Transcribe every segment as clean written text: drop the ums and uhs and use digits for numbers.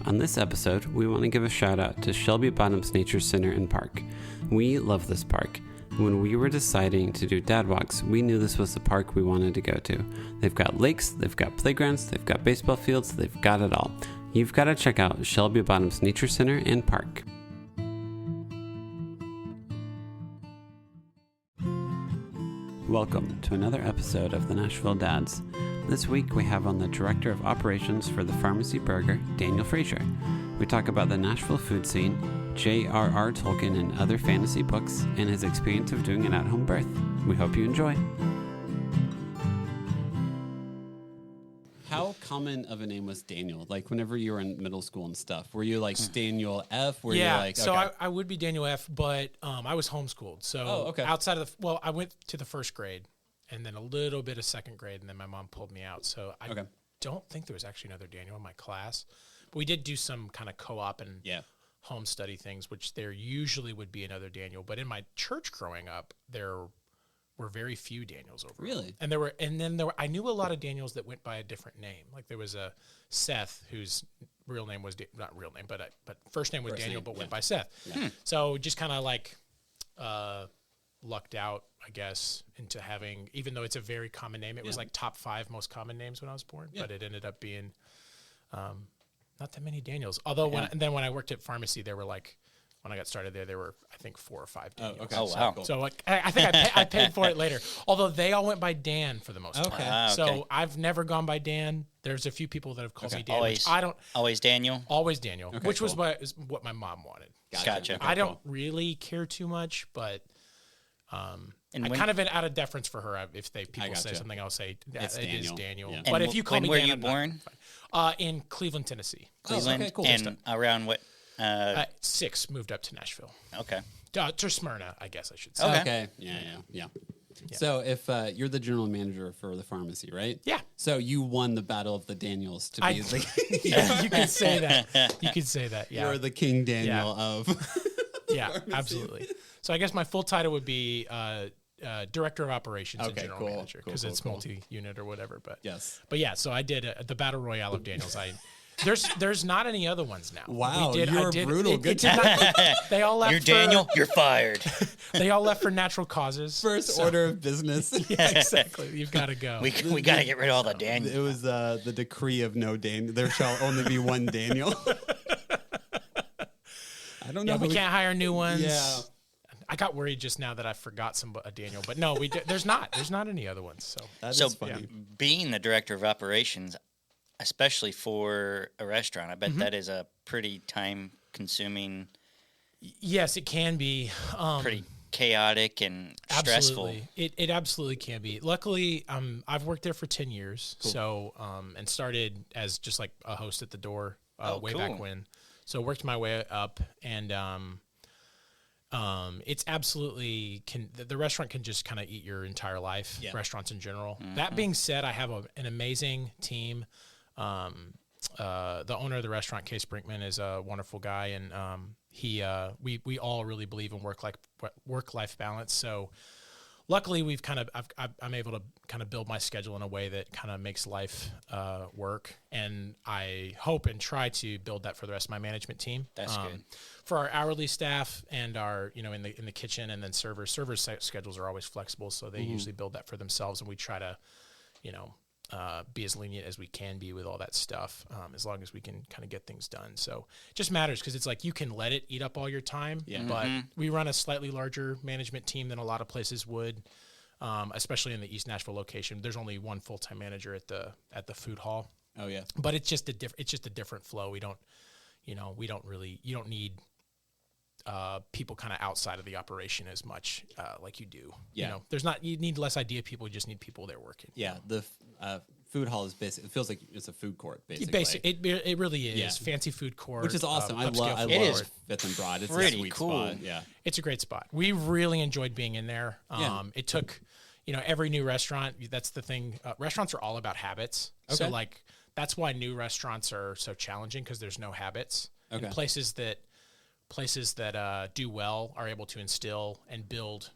On this episode, we want to give a shout out to Shelby Bottoms Nature Center and Park. We love this park. When we were deciding to do dad walks, we knew this was the park we wanted to go to. They've got lakes, they've got playgrounds, they've got baseball fields, they've got it all. You've got to check out Shelby Bottoms Nature Center and Park. Welcome to another episode of the Nashville Dads. This week we have on the Director of Operations for the Pharmacy Burger, Daniel Frazier. We talk about the Nashville food scene, JRR Tolkien and other fantasy books, and his experience of doing an at-home birth. We hope you enjoy. How common of a name was Daniel? Like whenever you were in middle school and stuff, were you like Daniel F? Were you like, so okay. I would be Daniel F, but I was homeschooled. So outside of I went to the first grade and then a little bit of second grade, and then my mom pulled me out. So I don't think there was actually another Daniel in my class, but we did do some kind of co-op and home study things, which there usually would be another Daniel. But in my church growing up, there were very few Daniels over. Really? And I knew a lot of Daniels that went by a different name. Like there was a Seth whose real name was not real name, but first name was Daniel, but went by Seth. Yeah. So just kind of like lucked out, I guess, into having, even though it's a very common name, it was like top 5 most common names when I was born, but it ended up being not that many Daniels. Although when I worked at pharmacy, there were like, when I got started there were, I think, 4 or 5 Daniels. Oh, okay. Oh, wow. So like, I think I paid for it later. Although they all went by Dan for the most part. Okay. So I've never gone by Dan. There's a few people that have called me Dan. Always Daniel? Always Daniel, which cool. was what my mom wanted. Gotcha. I don't really care too much, but I kind of out of deference for her. If people say something, I'll say it is Daniel. Yeah. But if you call me when Dan, were you born? In Cleveland, Tennessee. Cleveland, cool. And around what? 6 moved up to Nashville. Okay. To Smyrna, I guess I should say. Okay. Yeah. So if you're the general manager for the pharmacy, right? Yeah. So you won the battle of the Daniels to be you could say that. You could say that. Yeah. You're the King Daniel of pharmacy. Absolutely. So I guess my full title would be Director of Operations and General Manager, because it's multi-unit or whatever. But yeah. So I did the Battle Royale of Daniels. There's not any other ones now. Wow, you're brutal. Good job. They all left. You're Daniel. You're fired. They all left for natural causes. First order of business. Yeah, exactly. You've got to go. We got to get rid of all the Daniels. It was the decree of no Daniel. There shall only be one Daniel. I don't know. Yeah, we can't hire new ones. Yeah. I got worried just now that I forgot a Daniel, but no, there's not any other ones. So that is funny. Being the director of operations, especially for a restaurant, I bet that is a pretty time-consuming. Yes, it can be. Pretty chaotic and stressful. It absolutely can be. Luckily, I've worked there for 10 years, so and started as just like a host at the door back when. So worked my way up, and it's absolutely the restaurant can just kind of eat your entire life. Yeah. Restaurants in general. Mm-hmm. That being said, I have an amazing team. The owner of the restaurant, Case Brinkman, is a wonderful guy, and we all really believe in work-life balance. So luckily, I'm able to kind of build my schedule in a way that kind of makes life work, and I hope and try to build that for the rest of my management team. That's good. For our hourly staff and our in the kitchen, and then servers schedules are always flexible, so they usually build that for themselves, and we try to be as lenient as we can be with all that stuff, as long as we can kind of get things done. So it just matters, because it's like you can let it eat up all your time, but we run a slightly larger management team than a lot of places would, especially in the East Nashville location. There's only one full-time manager at the food hall. Oh yeah, but it's just a different flow. We don't you don't need people kind of outside of the operation as much like you do. Yeah. You need less idea people, you just need people there working. Yeah, the food hall is basically, it feels like it's a food court, basically. It really is. Yeah. Fancy food court. Which is awesome. I love Fifth and Broad. It's pretty a sweet cool spot. Yeah. It's a great spot. We really enjoyed being in there. It took, every new restaurant, that's the thing. Restaurants are all about habits. Okay. So that's why new restaurants are so challenging, because there's no habits. Okay. And places that do well are able to instill and build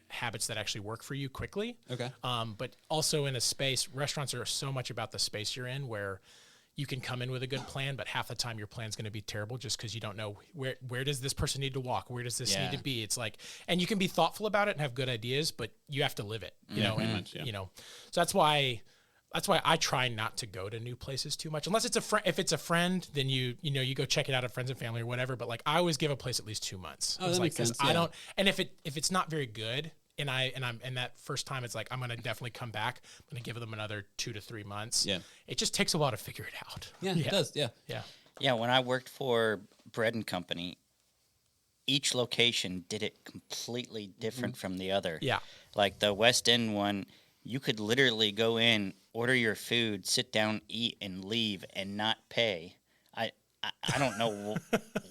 habits that actually work for you quickly. Okay. But also in a space, restaurants are so much about the space you're in, where you can come in with a good plan, but half the time your plan's going to be terrible just because you don't know where does this person need to walk? Where does this need to be? It's like, and you can be thoughtful about it and have good ideas, but you have to live it, you know, and, you know, so that's why I try not to go to new places too much, unless it's a friend. If it's a friend, then you go check it out at friends and family or whatever. But like, I always give a place at least 2 months. Oh, that makes sense. I don't, and if it's not very good, and that first time it's like, I'm going to definitely come back. I'm going to give them another 2 to 3 months. Yeah. It just takes a while to figure it out. Yeah, it does. Yeah. Yeah. Yeah. When I worked for Bread and Company, each location did it completely different from the other. Yeah. Like the West End one, you could literally go in, order your food, sit down, eat, and leave and not pay. I don't know.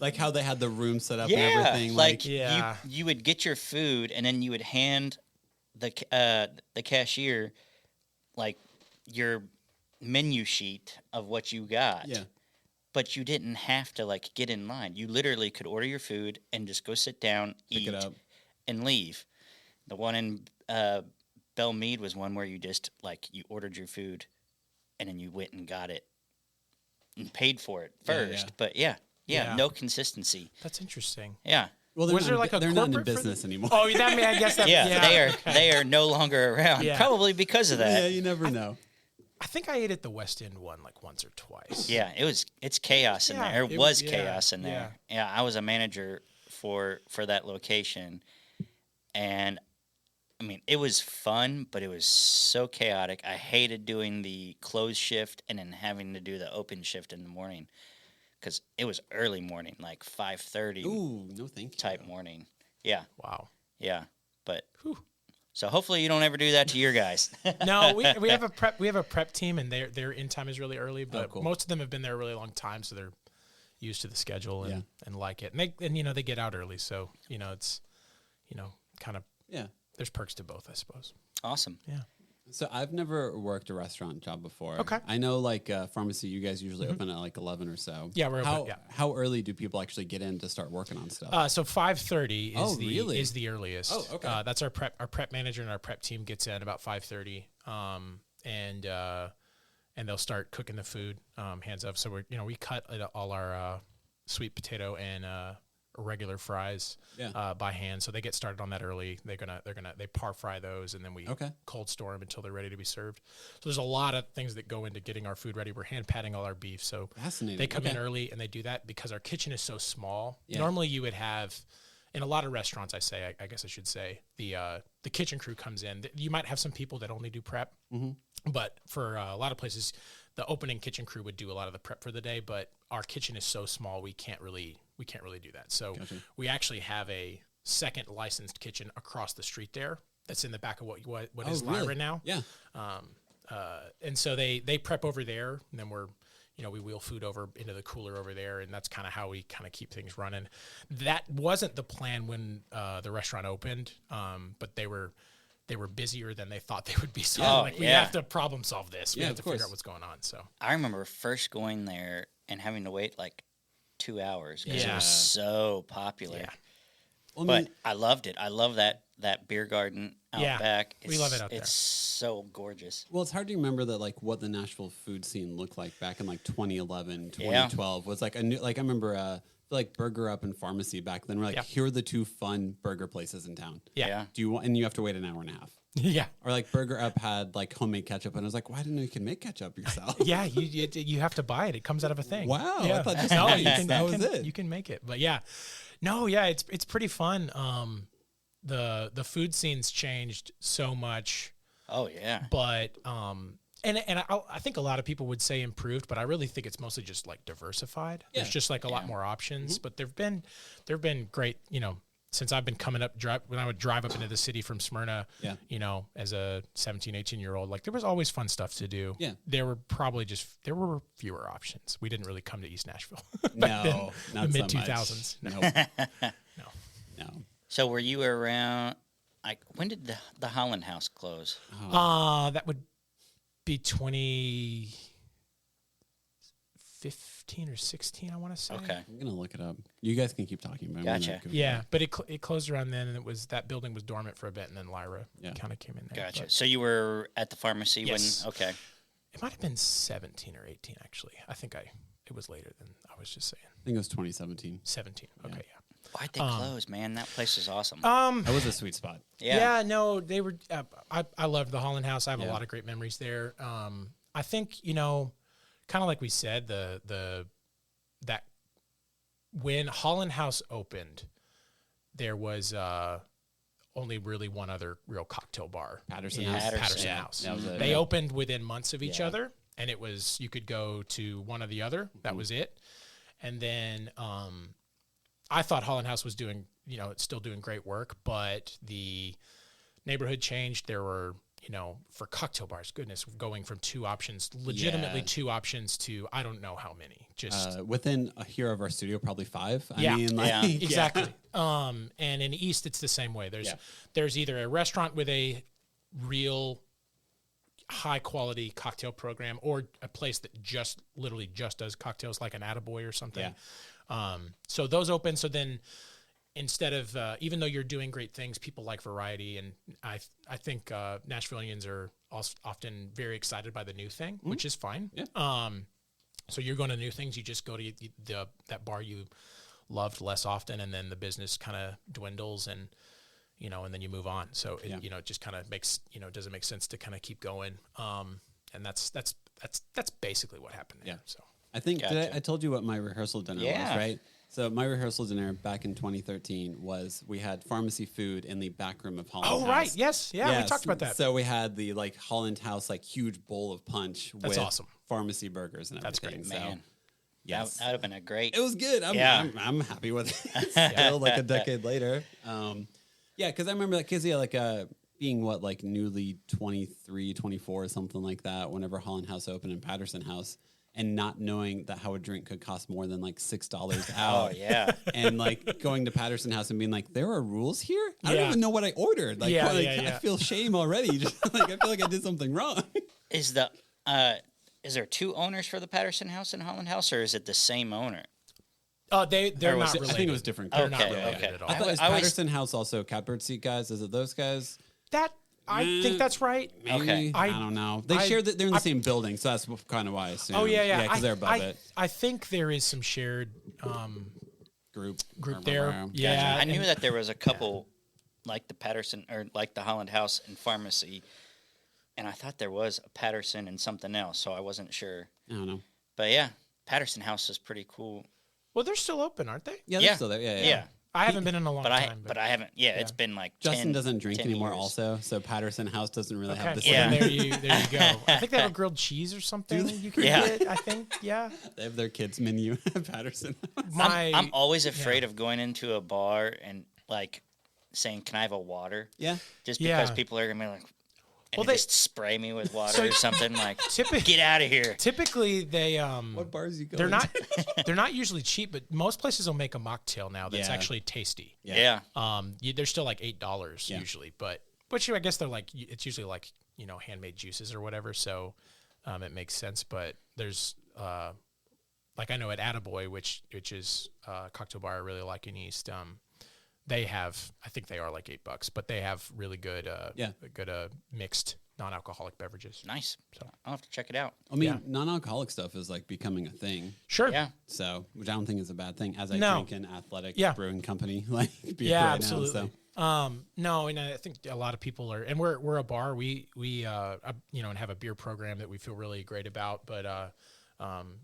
Like how they had the room set up and everything. Like you would get your food and then you would hand the cashier like your menu sheet of what you got. Yeah. But you didn't have to like get in line. You literally could order your food and just go sit down, eat, and leave. The one in Belle Meade was one where you just like you ordered your food and then you went and got it and paid for it first. But no consistency. That's interesting. Yeah. Well, they're not in business anymore. Oh, I guess that. They are no longer around. Probably because of that. Yeah, you never know. I think I ate at the West End one like once or twice. Yeah, it's chaos in there. It was chaos in there. Yeah, I was a manager for that location, and I mean, it was fun, but it was so chaotic. I hated doing the closed shift and then having to do the open shift in the morning because it was early morning, like 5:30. Ooh, no thank you. Type morning. Yeah. Wow. Yeah, but so hopefully you don't ever do that to your guys. No, we have a prep team, and their in time is really early, but most of them have been there a really long time, so they're used to the schedule and like it. And they get out early, so it's kind of there's perks to both, I suppose. Awesome. Yeah. So I've never worked a restaurant job before. Okay. I know like pharmacy, you guys usually open at like 11 or so. Yeah, we're open. How early do people actually get in to start working on stuff? So 5:30 is is the earliest. Oh, okay. That's our prep manager and our prep team gets in about 5:30. And they'll start cooking the food hands up. So we cut all our sweet potato and regular fries by hand, so they get started on that early. They par fry those, and then we cold store them until they're ready to be served. So there's a lot of things that go into getting our food ready. We're hand patting all our beef, so they come in early and they do that because our kitchen is so small. Normally you would have, in a lot of restaurants, I guess I should say, the kitchen crew comes in. You might have some people that only do prep, but for a lot of places, the opening kitchen crew would do a lot of the prep for the day. But our kitchen is so small, we can't really do that. So we actually have a second licensed kitchen across the street there. That's in the back of what is Lyra now. Yeah. And so they prep over there, and then we wheel food over into the cooler over there, and that's kind of how we kind of keep things running. That wasn't the plan when the restaurant opened, but they were busier than they thought they would be. So we have to problem solve this. We have to figure out what's going on. So I remember first going there and having to wait like 2 hours because it was so popular. Yeah. Well, but I loved it. I love that beer garden out back. We love it out there. It's so gorgeous. Well, it's hard to remember that like what the Nashville food scene looked like back in like 2011, 2012 was like I remember like Burger Up and Pharmacy back then. We're like, here are the two fun burger places in town. Yeah. And you have to wait an hour and a half. Yeah. Or like Burger Up had like homemade ketchup, and I was like, why didn't you can make ketchup yourself? Yeah, you have to buy it. It comes out of a thing. Wow. Yeah. I thought just that was it. You can make it. But it's pretty fun. The food scene's changed so much. Oh yeah. But and I think a lot of people would say improved, but I really think it's mostly just like diversified. Yeah. There's just like a lot more options. But there've been great, since I've been coming up, when I would drive up into the city from Smyrna, as a 17, 18-year-old, like there was always fun stuff to do. Yeah. There were fewer options. We didn't really come to East Nashville. No, not the mid-2000s. No. So were you around, like, when did the Holland House close? That would be 2015 or 16, I want to say. Okay. I'm going to look it up. You guys can keep talking about it. Gotcha. Yeah, but it closed around then, and that building was dormant for a bit, and then Lyra kind of came in there. Gotcha. So you were at the pharmacy when, okay. It might have been 17 or 18, actually. I think it was later than I was just saying. I think it was 2017. 17. Okay, yeah. Why'd they close, man? That place was awesome. That was a sweet spot. Yeah, no, they were. I loved the Holland House. I have a lot of great memories there. I think kind of like we said, that when Holland House opened, there was only really one other real cocktail bar. Patterson House. Patterson House. They opened within months of each other, and it was you could go to one or the other. That was it. And then I thought Holland House was doing, it's still doing great work, but the neighborhood changed. There were, for cocktail bars, goodness, going from legitimately two options to I don't know how many. Just within here of our studio, probably 5. Exactly. And in the East, it's the same way. There's either a restaurant with a real high quality cocktail program or a place that literally just does cocktails, like an Attaboy or something. So those open. So then instead of, even though you're doing great things, people like variety. And I think Nashvilleians are often very excited by the new thing, which is fine. So you're going to new things. You just go to that bar you loved less often, and then the business kind of dwindles and then you move on. So it just kind of makes, doesn't make sense to kind of keep going. And that's basically what happened there. So I think I told you what my rehearsal dinner was, right? So my rehearsal dinner back in 2013 was we had pharmacy food in the back room of Holland House. Oh, right. Yes. Yeah, we talked about that. So we had the Holland House, huge bowl of punch with awesome. Pharmacy burgers and everything. That's great, man. Yes. That would have been a great. It was good. I'm happy with it. Still a decade later. Because I remember being newly 23, 24 or something like that whenever Holland House opened and Patterson House, and not knowing that how a drink could cost more than $6 out. Oh, yeah. And going to Patterson House and being there are rules here? I don't even know what I ordered. I feel shame already. Just I feel like I did something wrong. Is there 2 owners for the Patterson House and Holland House, or is it the same owner? They're not related. I think it was different. They're not related at all. I thought, is Patterson House also catbird seat guys? Is it those guys? I think that's right. Maybe. Okay. I don't know. They share that they're in the same building, so that's kind of why I assume. Oh, yeah. because they're above it. I think there is some shared group there. Yeah. Gotcha. I knew that there was a couple like the Patterson or like the Holland House and Pharmacy, and I thought there was a Patterson and something else, so I wasn't sure. I don't know. But yeah, Patterson House is pretty cool. Well, they're still open, aren't they? Yeah, they're still there. Yeah. I haven't been in a long time. But I haven't. Yeah, it's been Justin 10, doesn't drink 10 anymore years. also, so Patterson House doesn't really have the Yeah, same. there you go. I think they have a grilled cheese or something you can get, I think. Yeah. They have their kids menu at Patterson House. I'm always afraid of going into a bar and saying, "Can I have a water?" Yeah. Just because people are gonna be they just spray me with water or something get out of here. Typically, they What bars you go? they're not usually cheap, but most places will make a mocktail now that's actually tasty. Yeah. They're still $8 usually, but I guess they're it's usually handmade juices or whatever, so it makes sense. But there's I know at Attaboy, which is a cocktail bar I really like in East. They have, I think they are $8, but they have really good, mixed non-alcoholic beverages. Nice. So I'll have to check it out. I mean, non-alcoholic stuff is becoming a thing. Sure. Yeah. So, which I don't think is a bad thing. As I drink an athletic brewing company, beer right absolutely. Now, so. No, and I think a lot of people are, and we're a bar. We and have a beer program that we feel really great about. But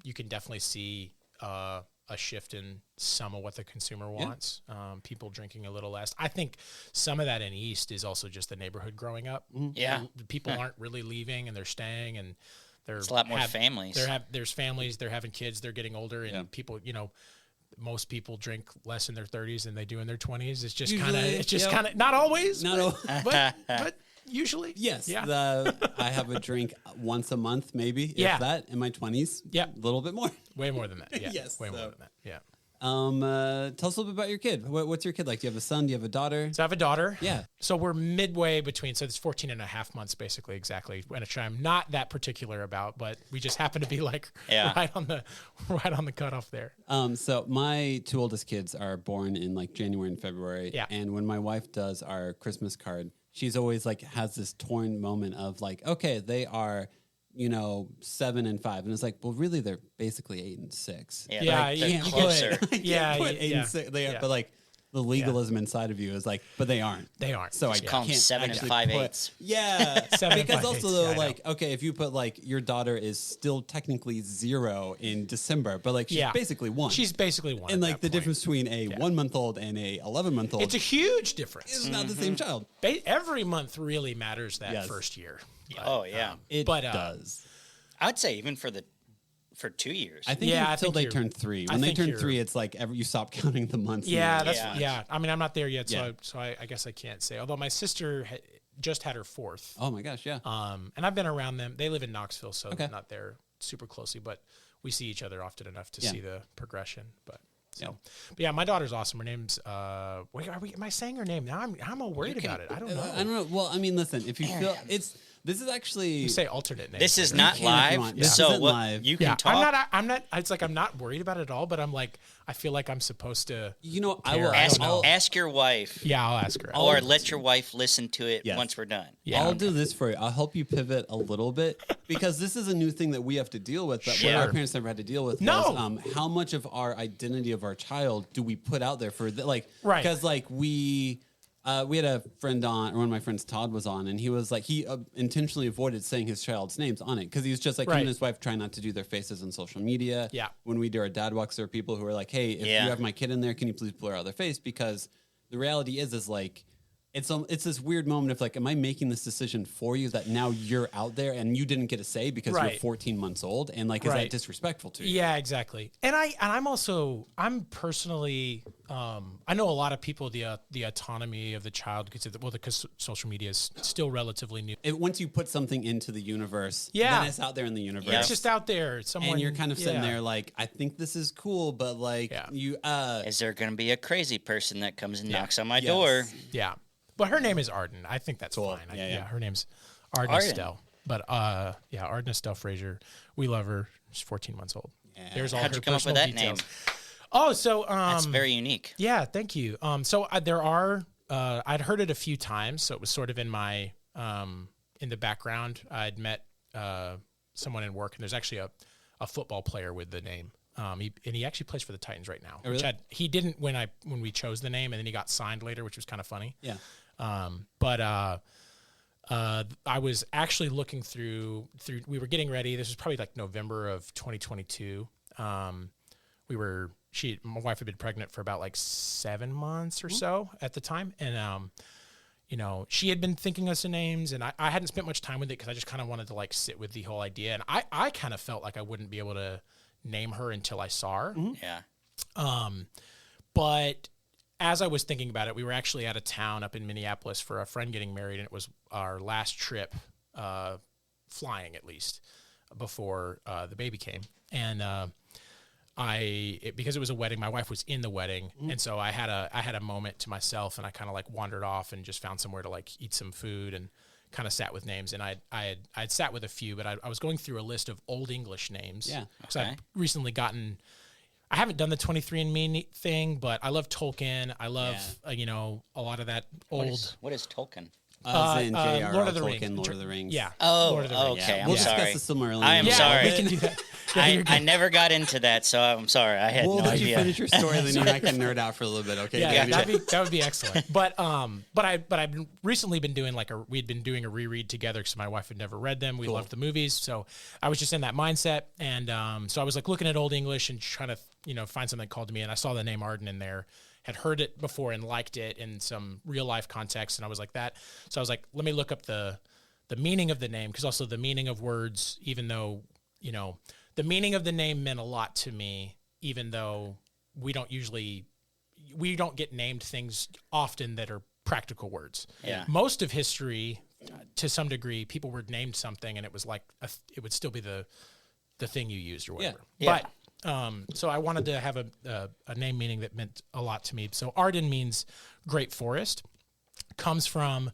you can definitely see a shift in some of what the consumer wants. People drinking a little less. I think some of that in East is also just the neighborhood growing up. Yeah. People aren't really leaving, and they're staying, and there's a lot more families. There's families, they're having kids, they're getting older, and people, most people drink less in their 30s than they do in their 20s. It's just kind of, not always, but usually. Yes. Yeah. I have a drink once a month, maybe, if that, in my 20s. Yeah. A little bit more. Way more than that. Yeah. Yes. Way more than that. Yeah. Tell us a little bit about your kid. What's your kid like? Do you have a son? Do you have a daughter? So I have a daughter. Yeah. So we're midway between, so it's 14 and a half months, basically, exactly, which I'm not that particular about, but we just happen to be right on the cutoff there. So my 2 oldest kids are born in January and February. Yeah. And when my wife does our Christmas card, she's always has this torn moment of okay, they are 7 and 5, and it's like, well, really, they're basically 8 and 6. Yeah, they're closer. Yeah, 8 and 6. They are, but like the legalism inside of you is like, but they aren't. They aren't. So I call them can't 7 and actually 5/8. Yeah, 7 and because 5/8, also though, yeah, I like, okay, if you put like your daughter is still technically 0 in December, but like she's basically 1. She's basically 1. And like the difference between a 1-month-old and a 11-month-old, it's a huge difference. It's not the same child. Every month really matters that first year. But, Oh yeah, It does. I'd say even for 2 years. I think until they turn 3. When they turn 3, it's like you stop counting the months. Yeah, I mean, I'm not there yet, so I guess I can't say. Although my sister just had her 4th. Oh my gosh, yeah. And I've been around them. They live in Knoxville, so not there super closely, but we see each other often enough to see the progression. But my daughter's awesome. Her name's am I saying her name now? I'm all worried about it. I don't know. I don't know. Well, I mean, listen, if you feel this is actually you say alternate name. This is not live, so live. You can talk. I'm not. It's like I'm not worried about it at all, but I'm like I feel like I'm supposed to. I will ask your wife. Yeah, I'll ask her. Or let your wife listen to it once we're done. Yeah. I'll do this for you. I'll help you pivot a little bit because this is a new thing that we have to deal with that what our parents never had to deal with. Was, how much of our identity of our child do we put out there for right? Because like we had a friend on, or one of my friends, Todd, was on, and he was like, he intentionally avoided saying his child's names on it because he was just like, him and his wife try not to do their faces on social media. Yeah. When we do our dad walks, there are people who are like, hey, if you have my kid in there, can you please blur out their face? Because the reality is like, it's this weird moment of like, am I making this decision for you that now you're out there and you didn't get a say because you're 14 months old, and like, is that disrespectful to you? Yeah, exactly. And I'm personally, I know a lot of people the autonomy of the child because social media is still relatively new. Once you put something into the universe, then it's out there in the universe. It's just out there. And you're kind of sitting there like, I think this is cool, but like you. Is there going to be a crazy person that comes and knocks on my door? Yeah. But her name is Arden. I think that's fine. Her name's Arden Estelle. But Arden Estelle Frazier. We love her. She's 14 months old. Yeah. There's all How'd her you come up with that details. name? Oh, so that's very unique. Yeah, thank you. So there are. I'd heard it a few times, so it was sort of in my in the background. I'd met someone in work, and there's actually a football player with the name. He actually plays for the Titans right now. Oh, really? Which he didn't when we chose the name, and then he got signed later, which was kind of funny. Yeah. But I was actually looking through. We were getting ready. This was probably like November of 2022. My wife had been pregnant for about like 7 months or so at the time, and she had been thinking of some names, and I hadn't spent much time with it because I just kind of wanted to like sit with the whole idea, and I kind of felt like I wouldn't be able to name her until I saw her. Mm-hmm. Yeah. But as I was thinking about it, we were actually out of town up in Minneapolis for a friend getting married, and it was our last trip, flying at least, before the baby came. And because it was a wedding, my wife was in the wedding, and so I had a moment to myself, and I kind of like wandered off and just found somewhere to like eat some food and kind of sat with names. And I'd sat with a few, but I was going through a list of Old English names. Yeah. Because I've recently I haven't done the 23andMe thing, but I love Tolkien. I love, a lot of that old. What is Tolkien? JRR Lord of the Tolkien, Rings. Lord of the Rings. Yeah. Oh, Lord of the Rings. okay. Yeah. I'm We'll sorry. discuss the Silmarillion. I am sorry. We can do that. I never got into that, so I'm sorry. I had no let idea. you finish your story, then you and I can nerd out for a little bit. Okay. Yeah, that would be excellent. But I've recently been doing we'd been doing a reread together because my wife had never read them. We loved the movies, so I was just in that mindset, and so I was like looking at Old English and trying to find something that called to me, and I saw the name Arden in there. Had heard it before and liked it in some real life context, and I was like that. So I was like, let me look up the meaning of the name, because also the meaning of words, even though the meaning of the name meant a lot to me, even though we don't get named things often that are practical words. Yeah. Most of history, to some degree, people were named something, and it was like it would still be the thing you used or whatever. Yeah. But so I wanted to have a name meaning that meant a lot to me. So Arden means great forest, comes from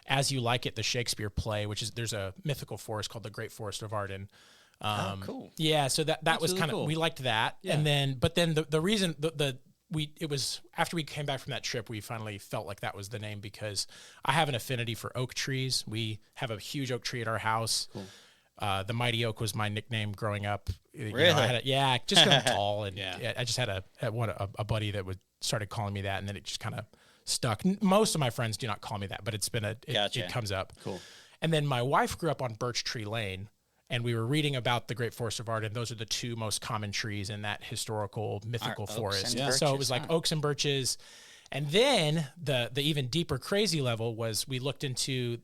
As You Like It, the Shakespeare play, there's a mythical forest called the Great Forest of Arden. Cool. Yeah, so that was really kind of cool. we liked that, Yeah. and then the reason it was after we came back from that trip, we finally felt like that was the name, because I have an affinity for oak trees. We have a huge oak tree at our house. Cool. The Mighty Oak was my nickname growing up. Really? Just 'cause I'm tall, and I just had a buddy that started calling me that, and then it just kind of stuck. Most of my friends do not call me that, but it's been it comes up. Cool. And then my wife grew up on Birch Tree Lane, and we were reading about the Great Forest of Arden. Those are the two most common trees in that historical mythical forest. So it was like oaks and birches. And then the even deeper crazy level was we looked into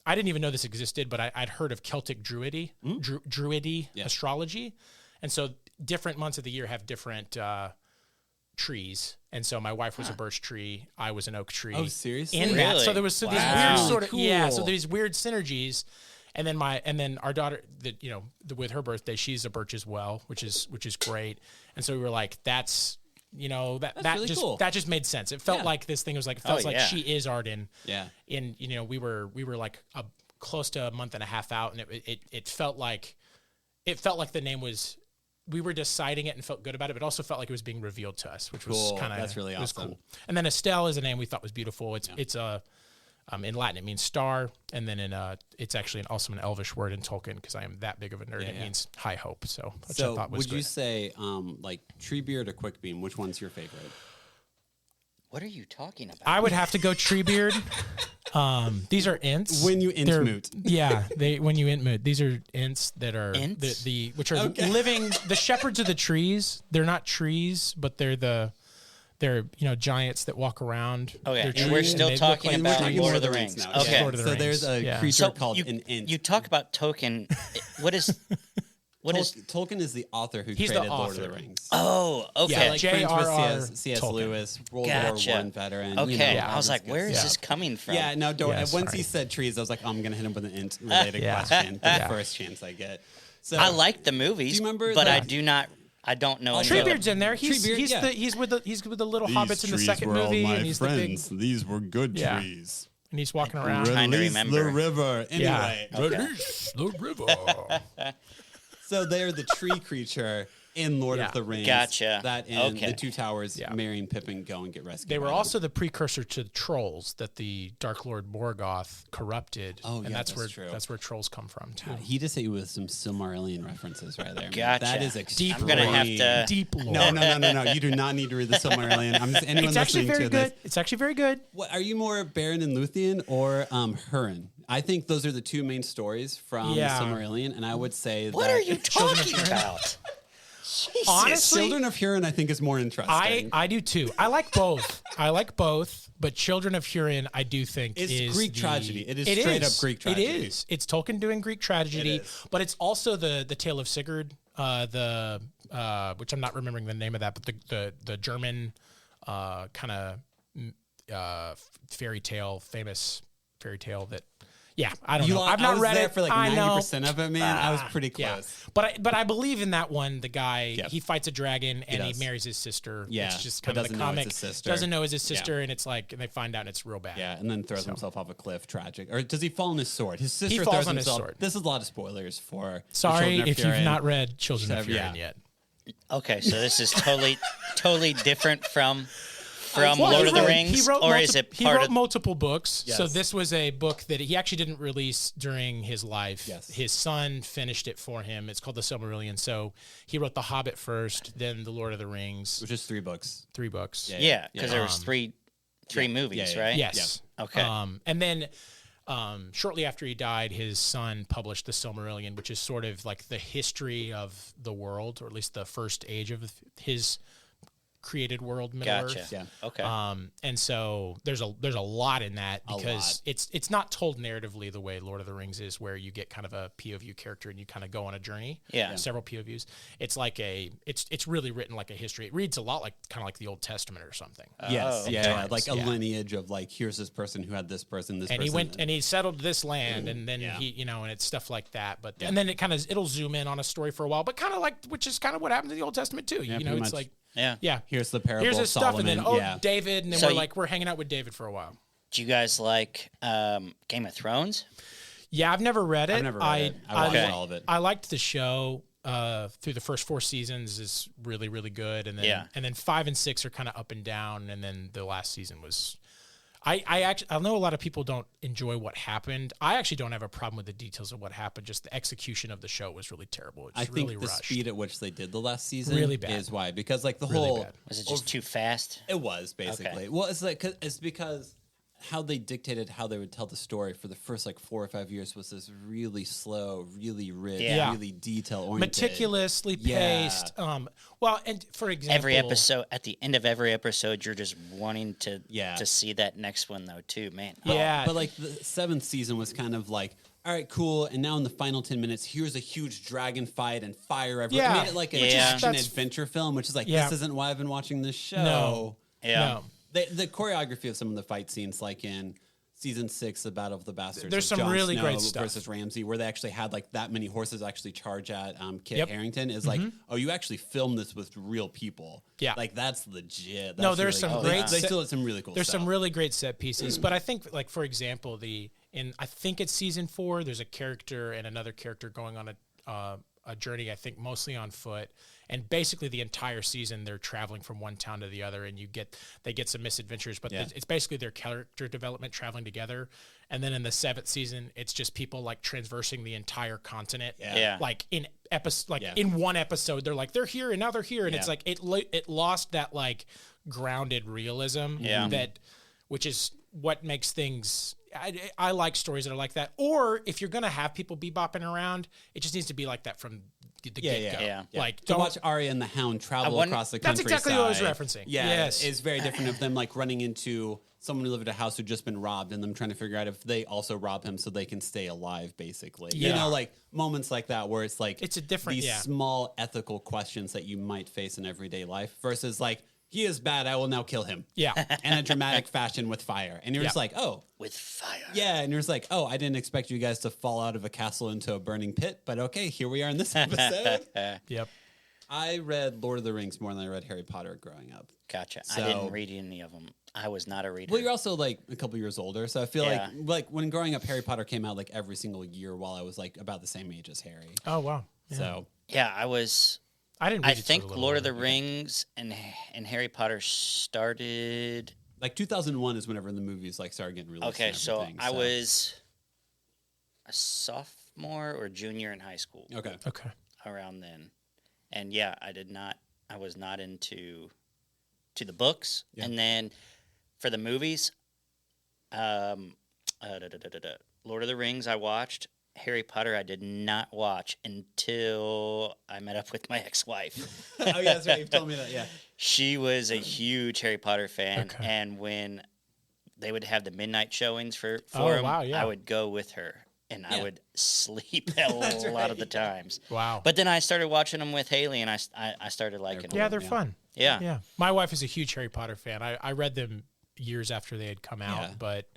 I didn't even know this existed, but I'd heard of Celtic druidy astrology. And so different months of the year have different trees. And so my wife was a birch tree, I was an oak tree. Oh, seriously? That. So there was these weird sort of cool. so these weird synergies. And then our daughter with her birthday, she's a birch as well, which is great. And so we were like, that's really cool. That just made sense. It felt like this thing was like, like she is Arden. Yeah. And we were like close to a month and a half out, and it felt like the name was, we were deciding it and felt good about it, but also felt like it was being revealed to us, which was kind of, that's really awesome. Cool. And then Estelle is a name we thought was beautiful. It's in Latin, it means star, and then it's actually also an Elvish word in Tolkien, because I am that big of a nerd. It means high hope. So I thought was would you say like Treebeard or Quickbeam? Which one's your favorite? What are you talking about? I would have to go Treebeard. These are ints. When you int-moot. Yeah, when you int-moot. These are ints that are which are living, the shepherds of the trees. They're not trees, but they're giants that walk around. Okay, and we're still talking about Lord of the Rings now. Okay, Lord of the Rings. There's a creature called an int. You talk about Tolkien. What is Tolkien is the author who created Lord of the Rings. Oh, okay. Yeah, like JRR C.S. Lewis, World War I veteran. Okay, I was like, where is this coming from? Yeah, no, don't. Once he said trees, I was like, I'm going to hit him with an int-related question the first chance I get. So, I like the movies, but I don't know. Treebeard's in there. He's with the little hobbits in the second movie, and he's friends. The big. These were good trees. And he's walking around. Trying to remember the river. Anyway, release the river. So they're the tree creature in Lord of the Rings. Gotcha. That and the Two Towers, Merry and Pippin go and get rescued. They were also the precursor to the trolls that the Dark Lord Morgoth corrupted. Oh, yeah, that's true. That's where trolls come from, too. He just hit you with some Silmarillion references right there. Gotcha. That is deep. I'm gonna have to deep lore. No. You do not need to read the Silmarillion. It's actually very good. It's actually very good. What, are you more Beren and Luthien or Hurin? I think those are the two main stories from the Silmarillion, and I would say what are you talking about? Jesus. Honestly, Children of Hurin, I think, is more interesting. I do too. I like both. But Children of Hurin, I do think is Greek tragedy. It is straight up Greek tragedy. It is. It's Tolkien doing Greek tragedy, but it's also the Tale of Sigurd, which I'm not remembering the name of that, but the German kind of famous fairy tale that. Yeah, I don't know. I've not read it for like 90% of it, man. I was pretty close. Yeah. But I believe in that one. The guy he fights a dragon and he marries his sister. Yeah, it's just kind of the comic. Doesn't know it's his sister, and it's like, and they find out and it's real bad. Yeah, and then throws himself off a cliff. Tragic. Or does he fall on his sword? His sister he falls throws on himself. His sword. This is a lot of spoilers for. Sorry if you've not read Children of Hurin yet. Okay, so this is totally different from Lord of the Rings, or is it he wrote multiple books. Yes. So this was a book that he actually didn't release during his life. Yes. His son finished it for him. It's called The Silmarillion. So he wrote The Hobbit first, then The Lord of the Rings. Which is 3 books. 3 books. Yeah, because there was three movies, right? Yes. Yeah. Okay. And then shortly after he died, his son published The Silmarillion, which is sort of like the history of the world, or at least the first age of his created world, Middle Earth. Yeah. Okay. And so there's a lot in that, because it's not told narratively the way Lord of the Rings is, where you get kind of a POV character and you kind of go on a journey. Yeah. Several POVs. It's like it's really written like a history. It reads a lot like kind of like the Old Testament or something. Yes. Yeah. Like a lineage of like, here's this person who had this person, this person. And he went and he settled this land, and then he, and it's stuff like that. But and then it'll zoom in on a story for a while, but kind of like, which is kind of what happened in the Old Testament too. Yeah, it's like. Yeah. Here's the parable. Here's his of Solomon. stuff, and then David, and then we're hanging out with David for a while. Do you guys like Game of Thrones? Yeah, I've never read it. I've never read it. I watched all of it. I liked the show through the first 4 seasons. Is really, really good, and then 5 and 6 are kind of up and down, and then the last season was. I know a lot of people don't enjoy what happened. I actually don't have a problem with the details of what happened. Just the execution of the show was really terrible. It's really think the rushed. speed at which they did the last season Really bad. is why. Because like the Really whole bad. Was it just too fast? It was basically. Okay. Well, it's because how they dictated how they would tell the story for the first like 4 or 5 years was this really slow, really rich, Yeah. really detail oriented, Meticulously paced. Well, and for example, Every episode, at the end of every episode, you're just wanting to Yeah. to see that next one though too, man. Yeah. But like the 7th season was kind of like, all right, cool. And now in the final 10 minutes, here's a huge dragon fight and fire everywhere. Yeah. It made it like an Yeah. action That's- adventure film, which is like, Yeah. this isn't why I've been watching this show. No. Yeah. No. The choreography of some of the fight scenes, like in season 6, the Battle of the Bastards, There's of some Jon really Snow great stuff. versus Ramsay, where they actually had like that many horses actually charge at Kit Yep. Harington. Is like, oh, you actually filmed this with real people. Yeah. like that's legit. No, That's there's some cool. great They set- still had some really cool. There's stuff. some really great set pieces, but I think, like for example, I think it's season 4. There's a character and another character going on a journey. I think mostly on foot, and basically the entire season they're traveling from one town to the other, and they get some misadventures. But Yeah. it's basically their character development traveling together. And then in the 7th season, it's just people like traversing the entire continent. Yeah. Like in Yeah. in one episode, they're here and now they're here, and it's Yeah. like it lost that like grounded realism. Yeah. Which is what makes things. I like stories that are like that. Or if you're gonna have people bebopping around, it just needs to be like that from the get go. Yeah. Like To don't watch Arya and the Hound travel across the That's countryside. exactly what I was referencing. Yeah, Yes. it's very different of them like running into someone who lived at a house who'd just been robbed, and them trying to figure out if they also rob him so they can stay alive. Basically, you Yeah. know, like moments like that where it's like It's a different- these yeah. small ethical questions that you might face in everyday life versus like, he is bad, I will now kill him. Yeah. In a dramatic fashion with fire, and you're just Yeah. like, oh. With fire. Yeah, and you're just like, oh, I didn't expect you guys to fall out of a castle into a burning pit, but okay, here we are in this episode. Yep. I read Lord of the Rings more than I read Harry Potter growing up. Gotcha. So- I didn't read any of them. I was not a reader. Well, you're also like a couple years older, so I feel Yeah. like when growing up, Harry Potter came out like every single year while I was like about the same age as Harry. Oh wow. Yeah. So yeah, I was. I didn't. Read I it till think a little Lord of the older. Rings and Harry Potter started. like 2001 is whenever the movies like started getting released. Okay, and so everything, I was a sophomore or junior in high school okay. Okay. around then, and yeah, I was not into the books, Yeah. and then for the movies, Lord of the Rings I watched. Harry Potter I did not watch until I met up with my ex-wife. Oh yeah, that's right. You've told me that. Yeah. She was a huge Harry Potter fan, Okay. and when they would have the midnight showings for Oh, 'em, wow, yeah. I would go with her, and Yeah. I would sleep a That's lot of the right. times. Wow. But then I started watching them with Haley, and I started liking cool. yeah, them. they're Yeah. fun. Yeah. Yeah. My wife is a huge Harry Potter fan. I read them years after they had come out, Yeah. but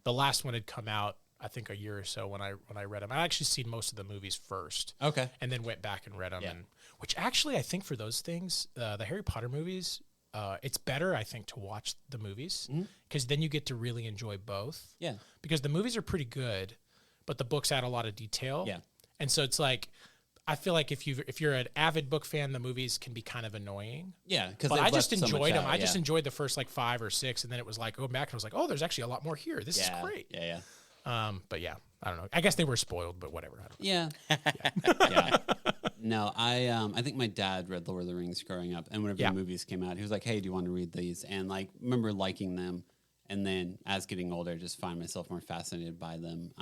the last one had come out I think a year or so when I read them. I actually seen most of the movies first. Okay. And then went back and read them. Yeah. And which actually I think for those things, the Harry Potter movies, it's better I think to watch the movies because then you get to really enjoy both. Yeah. Because the movies are pretty good, but the books add a lot of detail. Yeah. And so it's like I feel like if you're an avid book fan, the movies can be kind of annoying. Yeah, because But I just enjoyed them. I just enjoyed the first like 5 or 6, and then it was like going back and I was like, oh, there's actually a lot more here. This is great. Yeah. But yeah, I don't know. I guess they were spoiled, but whatever. I don't know. Yeah. Yeah. No, I think my dad read Lord of the Rings growing up, and whenever Yeah. the movies came out, he was like, "Hey, do you want to read these?" And like, remember liking them, and then as getting older, just find myself more fascinated by them.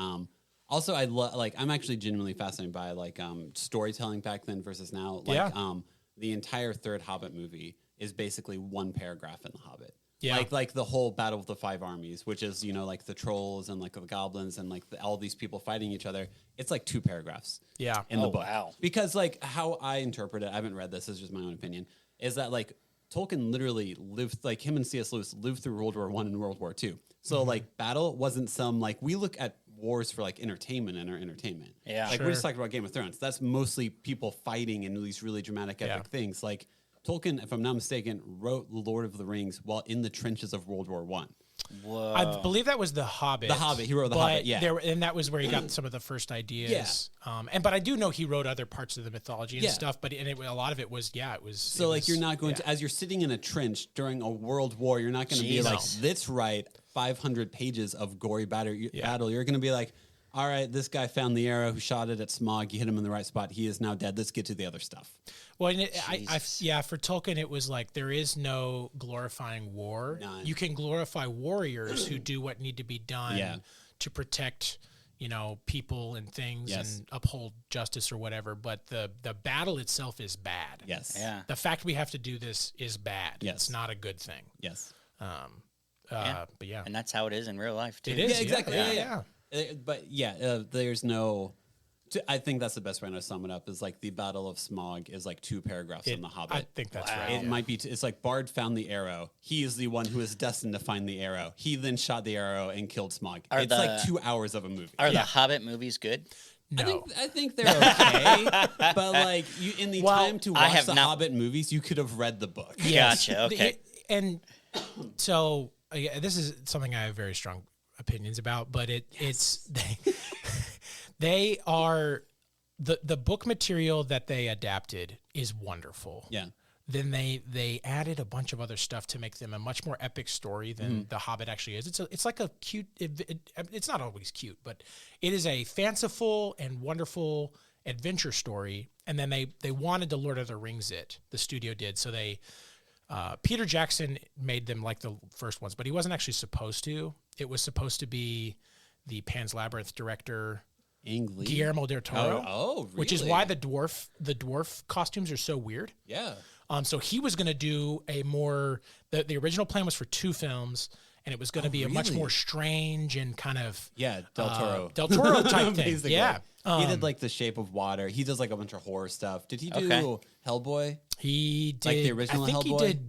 Also, I'm actually genuinely fascinated by like storytelling back then versus now. Like, Yeah. The entire third Hobbit movie is basically one paragraph in the Hobbit. Yeah. Like the whole Battle of the Five Armies, which is, like the trolls and like the goblins and like all these people fighting each other. It's like 2 paragraphs. Yeah. In the Oh, book. wow. Because like how I interpret it, I haven't read this, it's just my own opinion, is that like Tolkien literally lived, like him and C.S. Lewis lived through World War I and World War II. So like battle wasn't some, like we look at wars for like entertainment and our entertainment. Yeah. Like Sure. we just talked about Game of Thrones. That's mostly people fighting in these really dramatic epic things. Like Tolkien, if I'm not mistaken, wrote Lord of the Rings while in the trenches of World War I. Whoa. I believe that was The Hobbit. The Hobbit. He wrote The Hobbit. Yeah, and that was where he got some of the first ideas. Yeah. But I do know he wrote other parts of the mythology and stuff. But a lot of it was it was. So you're not going to, as you're sitting in a trench during a world war, you're not going to be like, let's write 500 pages of gory battle. You're going to be like, all right, this guy found the arrow who shot it at Smaug. You hit him in the right spot. He is now dead. Let's get to the other stuff. Well, and for Tolkien, it was like there is no glorifying war. None. You can glorify warriors who do what need to be done to protect, people and things and uphold justice or whatever. But the battle itself is bad. Yes. Yeah. The fact we have to do this is bad. Yes. It's not a good thing. Yes. But yeah. And that's how it is in real life, too. It is. Yeah, exactly. Yeah. But there's no. I think that's the best way to sum it up. Is like the Battle of Smaug is like 2 paragraphs in The Hobbit. I think that's right. It might be. It's like Bard found the arrow. He is the one who is destined to find the arrow. He then shot the arrow and killed Smaug. It's like 2 hours of a movie. Are the Hobbit movies good? No. I think they're okay, but like in the time to watch the Hobbit movies, you could have read the book. Yes. Gotcha. Okay. And so this is something I have very strong opinions about, but they are the book material that they adapted is wonderful. Yeah. Then they added a bunch of other stuff to make them a much more epic story than The Hobbit actually is. It's like a cute. It's not always cute, but it is a fanciful and wonderful adventure story. And then they wanted to Lord of the Rings it. The studio did, so they. Peter Jackson made them like the first ones, but he wasn't actually supposed to. It was supposed to be the Pan's Labyrinth director, Guillermo del Toro. Oh, really? Which is why the dwarf costumes are so weird. Yeah. So he was going to do the original plan was for 2 films, and it was going to be a much more strange and kind of Del Toro type thing. Basically. Yeah. He did like The Shape of Water. He does like a bunch of horror stuff. Did he do Hellboy? He did. Like the original I think Hellboy? He did.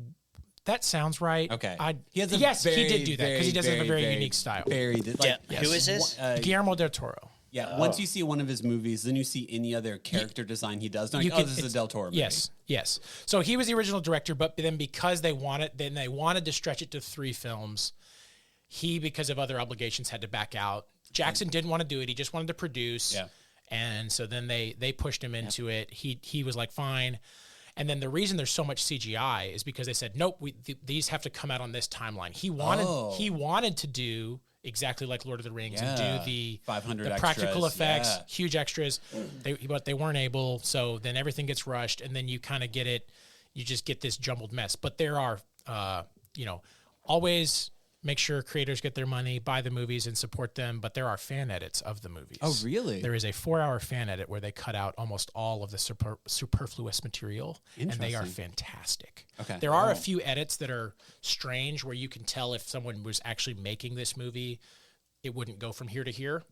That sounds right. Okay. He did do that because he does have a very unique style. Who is this? Guillermo del Toro. Yeah. Once you see one of his movies, then you see any other character design he does. This is a Del Toro movie. Yes. So he was the original director, but then because they wanted to stretch it to 3 films, he, because of other obligations, had to back out. Jackson didn't want to do it. He just wanted to produce. Yeah. And so then they pushed him into it. He was like, fine. And then the reason there's so much CGI is because they said, nope, these have to come out on this timeline. He wanted to do exactly like Lord of the Rings and do the 500 extras, practical effects, huge extras. But they weren't able. So then everything gets rushed, and then you kind of get it. You just get this jumbled mess. But there are, always make sure creators get their money, buy the movies, and support them. But there are fan edits of the movies. Oh, really? There is a 4-hour fan edit where they cut out almost all of the superfluous material, and they are fantastic. Okay. There are a few edits that are strange where you can tell if someone was actually making this movie, it wouldn't go from here to here.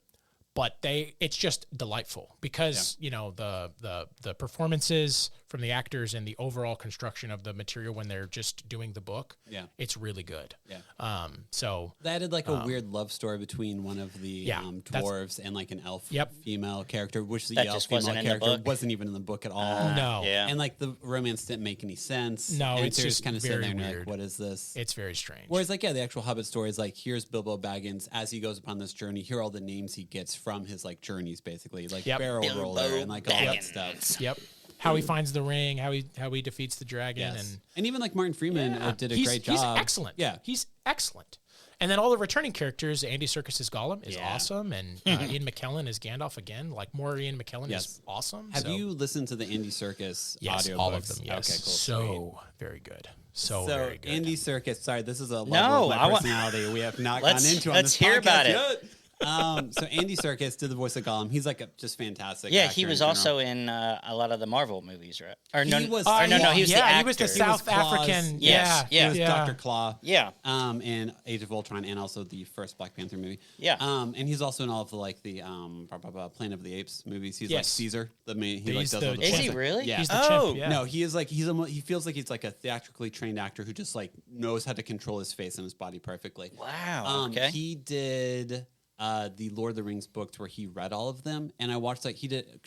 But it's just delightful because the performances from the actors and the overall construction of the material when they're just doing the book, it's really good. Yeah. So they added like a weird love story between one of the dwarves and like an elf female character, which the elf female character wasn't even in the book at all. No. Yeah. And like the romance didn't make any sense. No, and it's so just kind of very sitting there weird. like, what is this? It's very strange. Whereas like the actual Hobbit story is like, here's Bilbo Baggins as he goes upon this journey. Here are all the names he gets from his like journeys, basically, like Barrel Roller and like all that stuff. Yep. How he finds the ring, how he defeats the dragon, and even like Martin Freeman did a great job. He's excellent. Yeah, he's excellent. And then all the returning characters, Andy Serkis' Gollum is awesome, and Ian McKellen is Gandalf again. Like more Ian McKellen is awesome. Have you listened to the Andy Serkis audiobooks? All of them. Yes, okay, cool. So very good. So very good. Andy Serkis. Sorry, this is a level of my personality we have not gone into on this podcast. Let's hear about it. So Andy Serkis did the voice of Gollum. He's like just fantastic. Yeah, he was also in a lot of the Marvel movies, right? Or he was the actor. He was the South African. Yes, he was Dr. Claw. Yeah. In Age of Ultron, and also the first Black Panther movie. Yeah. And he's also in all of the like the Planet of the Apes movies. He's like Caesar, the main. He like does all the. Is he really? Yeah. He's the chimp, yeah. No, he is like he feels like he's like a theatrically trained actor who just like knows how to control his face and his body perfectly. Wow. Okay. He did. The Lord of the Rings books where he read all of them, and I watched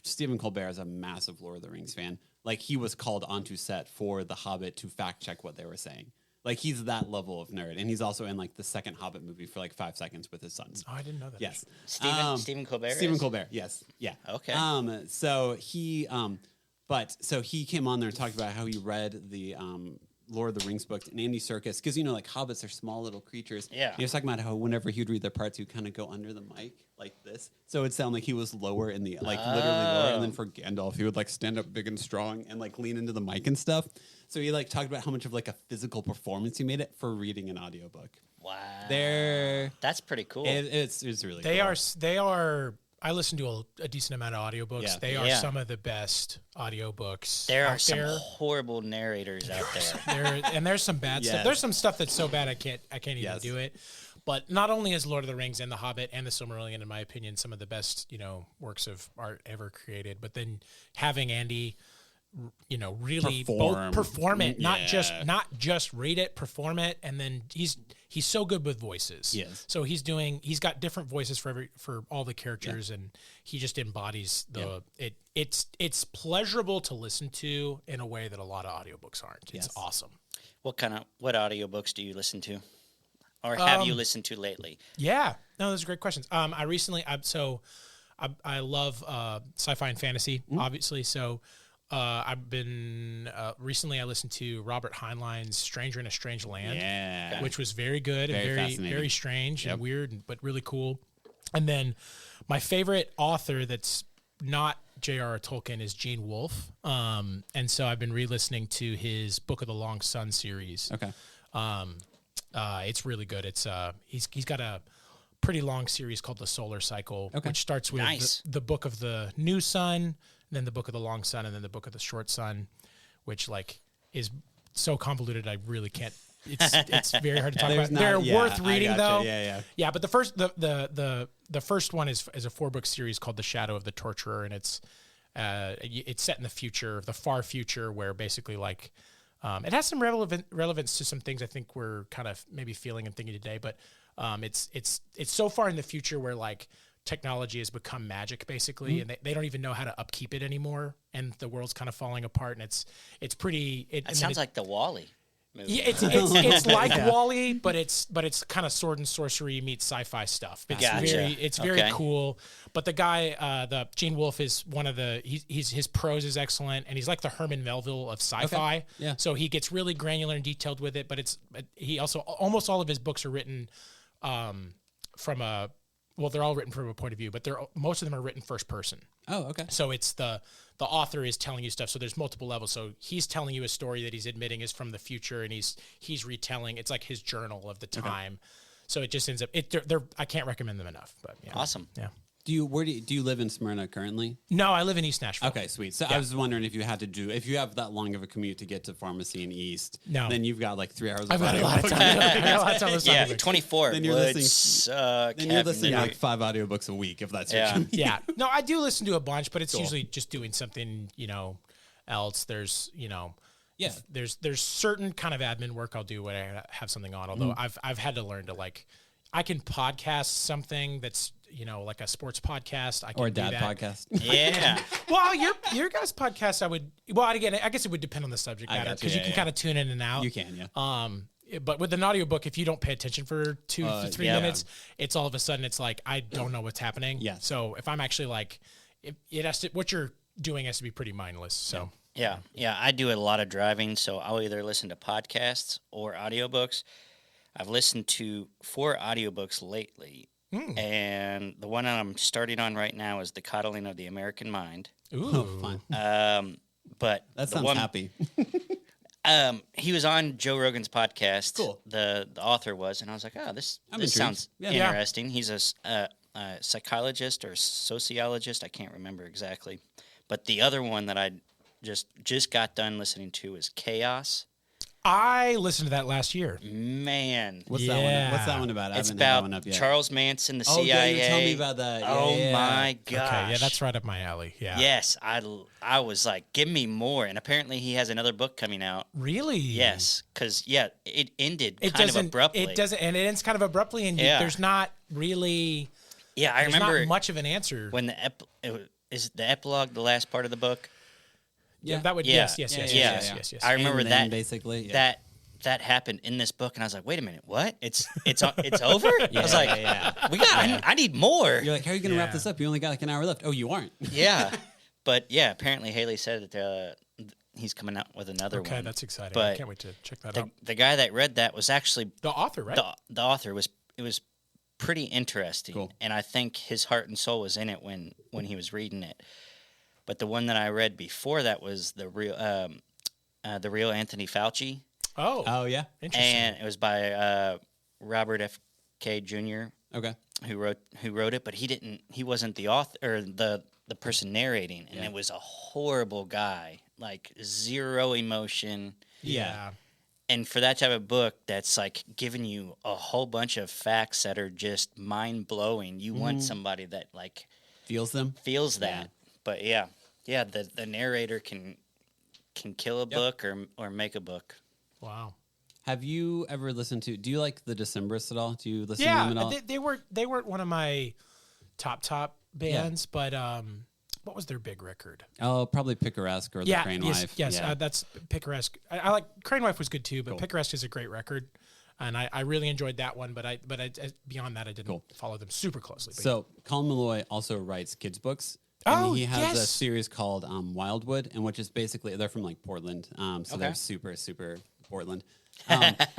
Stephen Colbert is a massive Lord of the Rings fan. Like he was called onto set for The Hobbit to fact check what they were saying. Like he's that level of nerd, and he's also in like the second Hobbit movie for like 5 seconds with his sons. Oh, I didn't know that. Yes, Stephen Colbert. Stephen Colbert. Yes, yeah. Okay. So he so he came on there and talked about how he read the Lord of the Rings book and Andy Serkis, because like hobbits are small little creatures. Yeah. He was talking about how whenever he would read their parts, he would kind of go under the mic like this, so it'd sound like he was lower in the literally lower. And then for Gandalf, he would like stand up big and strong and like lean into the mic and stuff. So he like talked about how much of like a physical performance he made it for reading an audiobook. Wow. That's pretty cool. It's really They cool. They are. I listen to a decent amount of audiobooks. Yeah. They are some of the best audiobooks. There are out some there. horrible narrators out there. And there's some bad Yes. stuff. There's some stuff that's so bad I can't even Yes. do it. But not only is Lord of the Rings and The Hobbit and The Silmarillion, in my opinion, some of the best works of art ever created. But then having Andy, really perform it, not just read it, perform it, and then he's so good with voices. Yes. So he's got different voices for all the characters, and he just embodies it's pleasurable to listen to in a way that a lot of audiobooks aren't. It's awesome. What audiobooks do you listen to? Or have you listened to lately? Yeah. No, those are great questions. I love sci-fi and fantasy, obviously. So I've been recently I listened to Robert Heinlein's Stranger in a Strange Land, which was very good and very strange and weird, but really cool. And then my favorite author that's not JRR Tolkien is Gene Wolfe. And so I've been re-listening to his Book of the Long Sun series. Okay. It's really good. It's he's got a pretty long series called The Solar Cycle, which starts with the Book of the New Sun, then the Book of the Long Sun, and then the Book of the Short Sun, which like is so convoluted I really can't. It's very hard to talk about. They're worth reading though. Yeah. But the first one is a 4-book series called The Shadow of the Torturer, and it's set in the future, the far future, where basically like. It has some relevance to some things I think we're kind of maybe feeling and thinking today, but it's so far in the future where like technology has become magic basically, and they don't even know how to upkeep it anymore, and the world's kind of falling apart, and it's pretty. It sounds like the WALL-E movie. Yeah, it's like WALL-E, but it's kind of sword and sorcery meets sci-fi stuff. It's very cool. But the guy, the Gene Wolfe is one of the his prose is excellent, and he's like the Herman Melville of sci-fi. Okay. Yeah. So he gets really granular and detailed with it, but he also almost all of his books are written they're all written from a point of view, but most of them are written first person. Oh, okay. So it's the author is telling you stuff. So there's multiple levels. So he's telling you a story that he's admitting is from the future, and he's retelling. It's like his journal of the time. Okay. So it just ends up I can't recommend them enough. But yeah. Awesome. Yeah. Do you live in Smyrna currently? No, I live in East Nashville. Okay, sweet. So I was wondering if you have that long of a commute to get to pharmacy in East. No. Then you've got like 3 hours. I've got a lot of time. Yeah, 24. Then you're listening. Then you're listening to like 5 audiobooks a week, if that's what you mean. Yeah. No, I do listen to a bunch, but it's usually just doing something else. There's there's certain kind of admin work I'll do when I have something on. Although I've had to learn to like. I can podcast something that's like a sports podcast. I can or a dad podcast. Yeah. Well, your guys' podcast, I guess it would depend on the subject matter because you can kind of tune in and out. You can, yeah. But with an audiobook, if you don't pay attention for 2 to 3 minutes, it's all of a sudden it's like I don't know what's happening. Yeah. So if I'm actually like, what you're doing has to be pretty mindless. So yeah. I do a lot of driving, so I'll either listen to podcasts or audiobooks. I've listened to 4 audiobooks lately, and the one I'm starting on right now is The Coddling of the American Mind. Ooh, fun. But that sounds happy. He was on Joe Rogan's podcast. Cool. The author was, and I was like, this sounds interesting. He's a psychologist or sociologist. I can't remember exactly. But the other one that I just got done listening to is Chaos. I listened to that last year. Man. What's that one? What's that one about? It's about Charles Manson, the CIA. Yeah, you told me about that. My gosh. Okay, yeah, that's right up my alley. Yeah. Yes, I was like, give me more. And apparently he has another book coming out. Really? Yes, because, it ended kind of abruptly. It doesn't, and it ends kind of abruptly, and there's not really I remember not much of an answer. When is the epilogue the last part of the book? Yeah, that would yes. I remember that basically. That that happened in this book, and I was like, wait a minute, what? It's over? I was like, I need more. You're like, how are you going to wrap this up? You only got like an hour left. Oh, you aren't. Yeah. But yeah, apparently Haley said that he's coming out with another one. Okay, that's exciting. But I can't wait to check that out. The guy that read that was actually The author, right? the author was pretty interesting. Cool. And I think his heart and soul was in it when he was reading it. But the one that I read before that was the real Anthony Fauci. Oh, yeah. interesting. And it was by Robert F. K. Jr. Okay. who wrote it, but he wasn't the author or the person narrating, and it was a horrible guy, like zero emotion. Yeah. And for that type of book that's like giving you a whole bunch of facts that are just mind blowing, you want somebody that like feels that. Yeah. But the narrator can kill a book or make a book. Wow. Have you ever listened to? Do you like the Decemberists at all? Do you listen to them at all? They weren't one of my top bands, but what was their big record? Oh, probably Picaresque or the Crane Wife. Yes, that's Picaresque. I like Crane Wife was good too, but Picaresque is a great record, and I really enjoyed that one. But I beyond that, I didn't follow them super closely. But so Colin Malloy also writes kids books. Oh, and he has yes. a series called Wildwood, and which is basically they're from like Portland, so they're super Portland.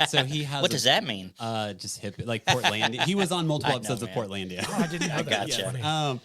So he has What does that mean? Just hip like Portlandia. He was on multiple episodes of Portlandia. I didn't know that. Gotcha.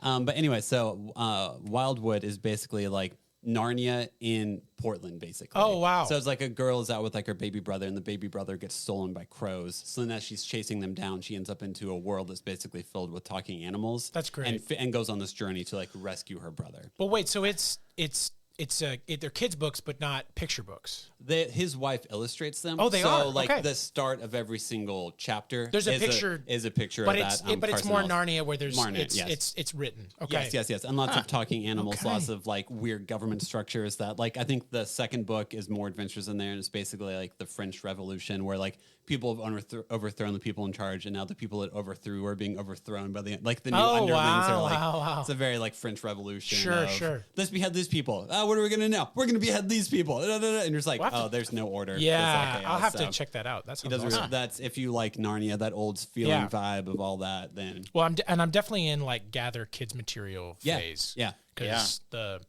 But anyway, so Wildwood is basically like Narnia in Portland, basically. Oh, wow. So it's like a girl is out with like her baby brother, and the baby brother gets stolen by crows. So then as she's chasing them down, she ends up into a world that's basically filled with talking animals. That's great. And goes on this journey to like rescue her brother. But wait, so they're kids' books, but not picture books. His wife illustrates them. Oh, they so, are? So like Okay. the start of every single chapter There's a picture, is a picture but of it's that. but it's Carson more Ellis. Narnia where there's Yes. it's written. Okay. Yes, and lots of talking animals, Okay. lots of like weird government structures that like I think the second book is more adventures in there, and it's basically like the French Revolution where like people have overthrown the people in charge, and now the people that overthrew are being overthrown by the new underlings are like wow. it's a very like French Revolution. Sure. Let's behead these people. What are we gonna do now? We're gonna behead these people. And you're just like, We'll there's no order. Yeah, There's no I'll have chaos. to check that out. That's That's if you like Narnia, that old feeling vibe of all that. Then Well, I'm definitely in like gather kids material phase. Yeah. Because the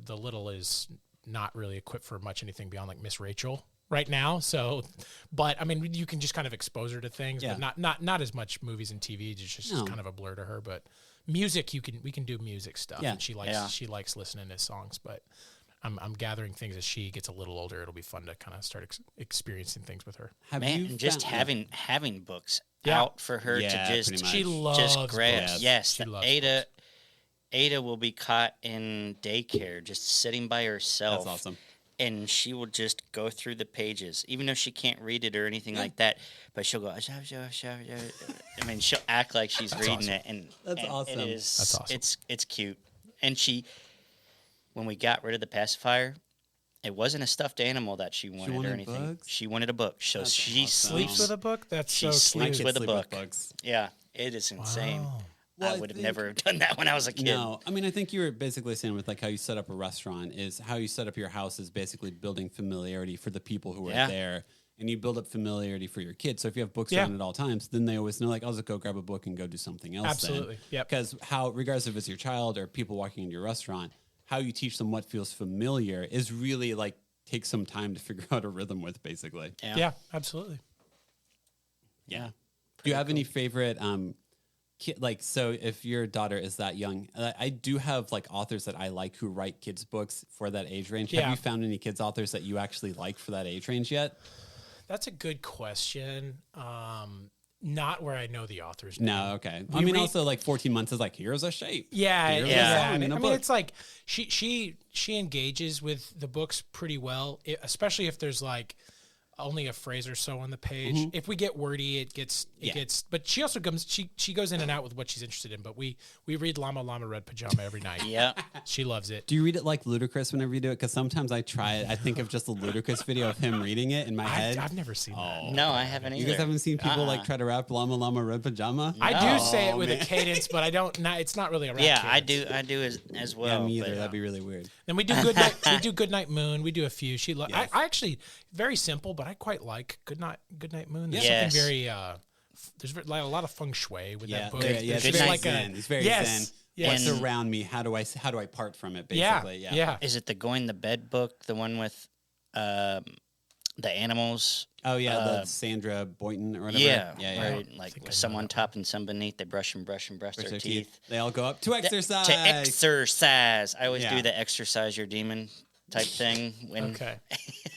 little is not really equipped for much anything beyond like Miss Rachel right now. So, but I mean, you can just kind of expose her to things, but not as much movies and TV. It's just kind of a blur to her. But music, we can do music stuff. Yeah. And she likes listening to songs. But I'm gathering things as she gets a little older. It'll be fun to kind of start experiencing things with her. Having books out for her to just she loves grab. books. Yes, she loves Ada will be caught in daycare just sitting by herself. That's awesome. And she will just go through the pages, even though she can't read it or anything like that. But she'll go, I mean, she'll act like she's reading it. And that's awesome. That's awesome. It's cute. And when we got rid of the pacifier, it wasn't a stuffed animal that she wanted or anything. Books? She wanted a book. So That's she awesome. Sleeps with a book? That's so cute. sleeps with a book. books. Yeah, it is insane. Wow. Well, I would have never done that when I was a kid. No, I mean, I think you were basically saying with like how you set up a restaurant is how you set up your house is basically building familiarity for the people who are there, and you build up familiarity for your kids. So if you have books around at all times, then they always know like I'll just go grab a book and go do something else. Absolutely, yep. Because regardless if it's your child or people walking into your restaurant, how you teach them what feels familiar is really like take some time to figure out a rhythm with, basically. Yeah, absolutely. Yeah. Do you have any favorite so if your daughter is that young, I do have like authors that I like who write kids books for that age range. Yeah. Have you found any kids authors that you actually like for that age range yet? That's a good question. Not where I know the author's No, name. okay. I mean, also like 14 months is like, here's a shape. Yeah, Here's yeah. a song in a I mean, book. it's like she engages with the books pretty well, especially if there's like only a phrase or so on the page. If we get wordy, it gets. But she also comes. She goes in and out with what she's interested in. But we read Llama Llama Red Pajama every night. Yeah, she loves it. Do you read it like Ludacris whenever you do it? Because sometimes I try it. I think of just a Ludacris video of him reading it in my head. I've never seen that. no, I haven't either. You guys haven't seen people like try to rap Llama Llama Red Pajama? I do say it with a cadence, but I don't. It's not really a rap. Yeah, cadence. I do as well. Yeah, me either. but, That'd be really weird. Then we do Goodnight. We do Goodnight Moon. We do a few. I actually very simple, but I quite like Goodnight Moon. There's something very. There's a lot of feng shui with that book. It's very zen. It's very zen. Yes. What's around me? How do I part from it? Basically, yeah. Is it the Going to Bed book, the one with the animals? Oh yeah, the Sandra Boynton or whatever. Yeah. Right. Like with some on top and some beneath. They brush their teeth. They all go up to exercise. To exercise. I always do the exercise your demon type thing. Okay.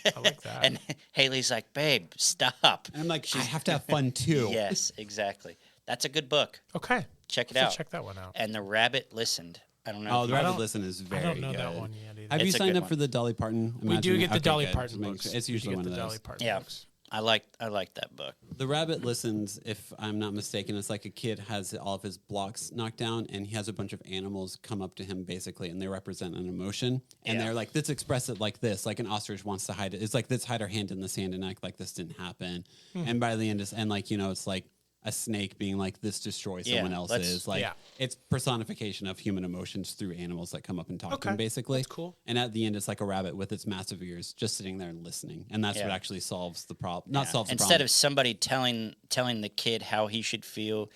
I like that. And Haley's like, babe, stop. And I'm like, I have to have fun too. Yes, exactly. That's a good book. Okay. Check it out. Check that one out. And The Rabbit Listened. I don't know. Oh, The Rabbit Listen is very good. I don't know that one yet either. Have you signed up for the Dolly Parton? We do get the Dolly Parton books. It's usually one of those. Books. I like that book. The Rabbit Listens, if I'm not mistaken, it's like a kid has all of his blocks knocked down, and he has a bunch of animals come up to him, basically, and they represent an emotion. And they're like, let's express it like this. Like an ostrich wants to hide it. It's like, let's hide our hand in the sand and act like this didn't happen. And by the end, it's like a snake being like, this destroys someone else's. It's personification of human emotions through animals that come up and talk to them, basically. That's cool. And at the end, it's like a rabbit with its massive ears just sitting there and listening. And that's what actually solves the problem. Not solves the problem. Instead of somebody telling the kid how he should feel,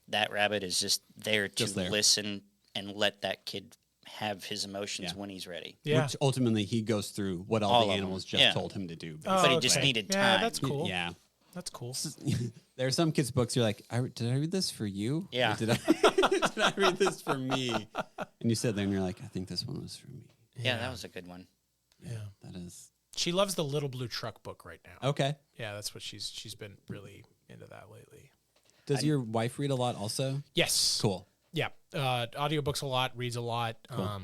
that rabbit is just there to listen and let that kid have his emotions when he's ready. Yeah. Which ultimately he goes through what all the animals just told him to do. But he just needed time. Yeah, that's cool. Yeah. That's cool. There are some kids' books you're like, did I read this for you? Yeah. Or did I read this for me? And you sit there and you're like, I think this one was for me. Yeah, that was a good one. Yeah. That is. She loves the Little Blue Truck book right now. Okay. Yeah, that's what she's been really into that lately. Does your wife read a lot also? Yes. Cool. Yeah. Audiobooks a lot, reads a lot. Cool.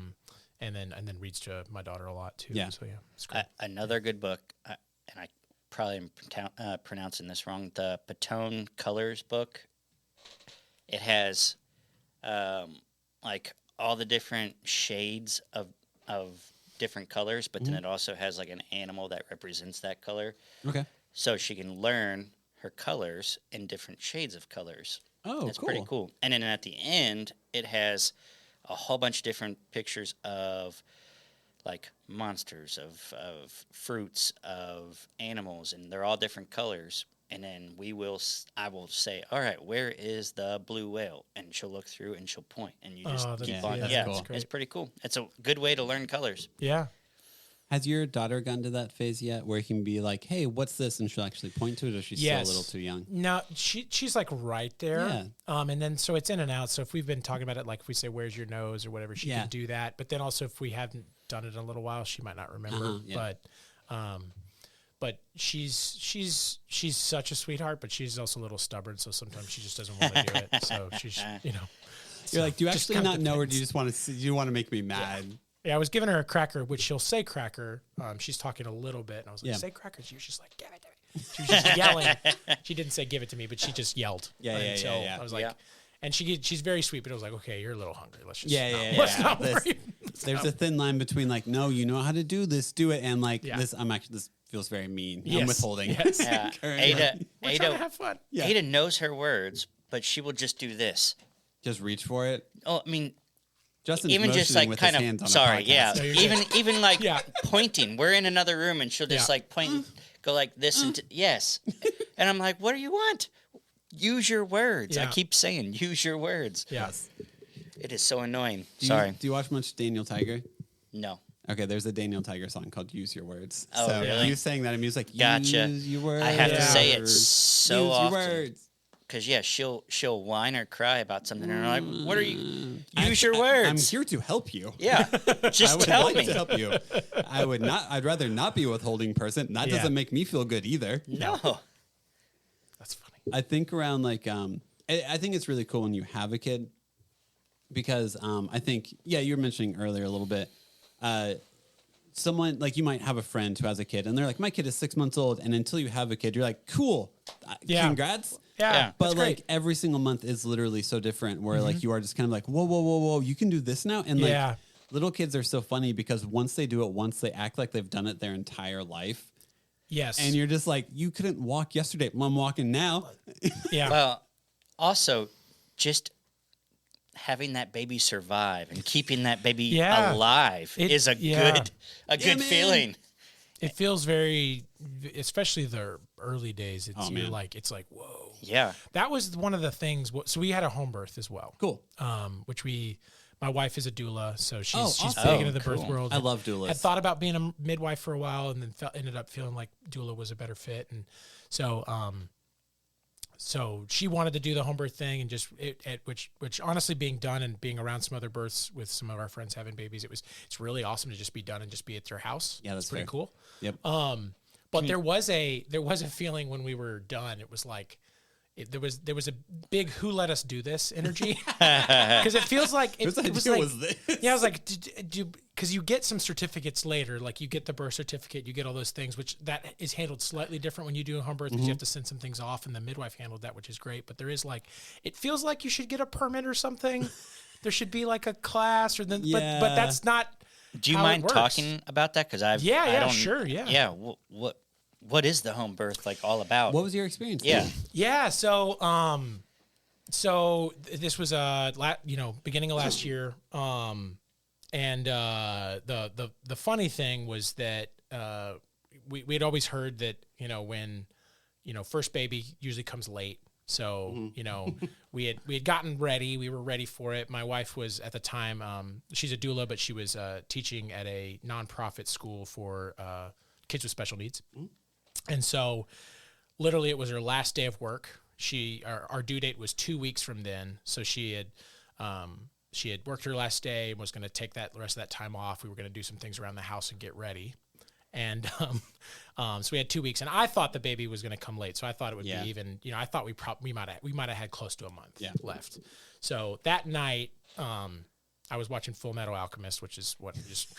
And then reads to my daughter a lot too. Yeah. So yeah, it's great. Another good book, and I probably am pronouncing this wrong. The Patone Colors book. It has like all the different shades of different colors, but then it also has like an animal that represents that color. Okay. So she can learn her colors in different shades of colors. Oh, it's cool. pretty cool. And then at the end, it has a whole bunch of different pictures of like monsters, of fruits, of animals, and they're all different colors. And then I will say, all right, where is the blue whale? And she'll look through and she'll point, and you just keep on. Yeah, cool. It's pretty cool. It's a good way to learn colors. Yeah. Has your daughter gotten to that phase yet where you can be like, hey, what's this? And she'll actually point to it, or she's still a little too young? No, she's like right there. Yeah. And then so it's in and out. So if we've been talking about it, like if we say, where's your nose or whatever, she can do that. But then also if we haven't done it in a little while, she might not remember. But she's such a sweetheart, but she's also a little stubborn. So sometimes she just doesn't want to do it. So she's, You're like, do you actually not know, or do you just want to? Do you want to make me mad? Yeah, I was giving her a cracker, which she'll say cracker. She's talking a little bit, and I was like, say cracker. She was just like, give it. She was just yelling. She didn't say give it to me, but she just yelled. Yeah. I was like, and she's very sweet, but I was like, okay, you're a little hungry. Let's just let's not worry. There's a thin line between like, no, you know how to do this, do it, and like this. This feels very mean. Yes. I'm withholding. Yes. Ada, we're trying to have fun. Yeah. Ada knows her words, but she will just do this. Just reach for it. Oh, I mean. Justin's even just like kind of even like pointing. We're in another room and she'll just like point and go like this and and I'm like, what do you want? Use your words. I keep saying use your words. Yes. It is so annoying. Do you watch much Daniel Tiger? No. Okay, there's a Daniel Tiger song called "Use Your Words." Oh, so really? You saying that, and he was like, "Gotcha." Use your words. I have to say it so use often. Your words. Because she'll whine or cry about something, and I'm like, "What are you? Use your words." I'm here to help you. Yeah, just tell me. To help you. I would not. I'd rather not be a withholding person. That doesn't make me feel good either. No, that's funny. I think around like I think it's really cool when you have a kid because I think you were mentioning earlier a little bit. someone like you might have a friend who has a kid and they're like, my kid is 6 months old. And until you have a kid, you're like, cool. Congrats. Yeah. But like every single month is literally so different where like you are just kind of like, whoa. You can do this now. And like little kids are so funny because once they do it once, they act like they've done it their entire life. Yes. And you're just like, you couldn't walk yesterday. Well, I'm walking now. Yeah. Well, also just having that baby survive and keeping that baby alive is a good feeling. It feels very, especially the early days. It's like, whoa. Yeah. That was one of the things. So we had a home birth as well. Cool. My wife is a doula, so she's awesome. big into the birth world. I love doulas. Had thought about being a midwife for a while, and then ended up feeling like doula was a better fit, and so so she wanted to do the home birth thing, and which honestly, being done and being around some other births with some of our friends having babies, it's really awesome to just be done and just be at their house. Yeah, that's pretty cool. Yep. But there was a feeling when we were done. It was like. There was a big "who let us do this" energy because it feels like it was like I was like, because you get some certificates later, like you get the birth certificate, you get all those things, which that is handled slightly different when you do a home birth because you have to send some things off, and the midwife handled that, which is great. But there is like, it feels like you should get a permit or something. There should be like a class but that's not. Do you mind talking about that? Because sure. What is the home birth like all about? What was your experience? Yeah. So this was beginning of last year. And the funny thing was that we had always heard that when first baby usually comes late. So we had gotten ready. We were ready for it. My wife was at the time. She's a doula, but she was teaching at a nonprofit school for kids with special needs. And so literally it was her last day of work. Our due date was 2 weeks from then. So she had worked her last day and was going to take the rest of that time off. We were going to do some things around the house and get ready. And so we had 2 weeks, and I thought the baby was going to come late. So I thought it would be even, I thought we might have had close to a month left. So that night, I was watching Full Metal Alchemist, which is what just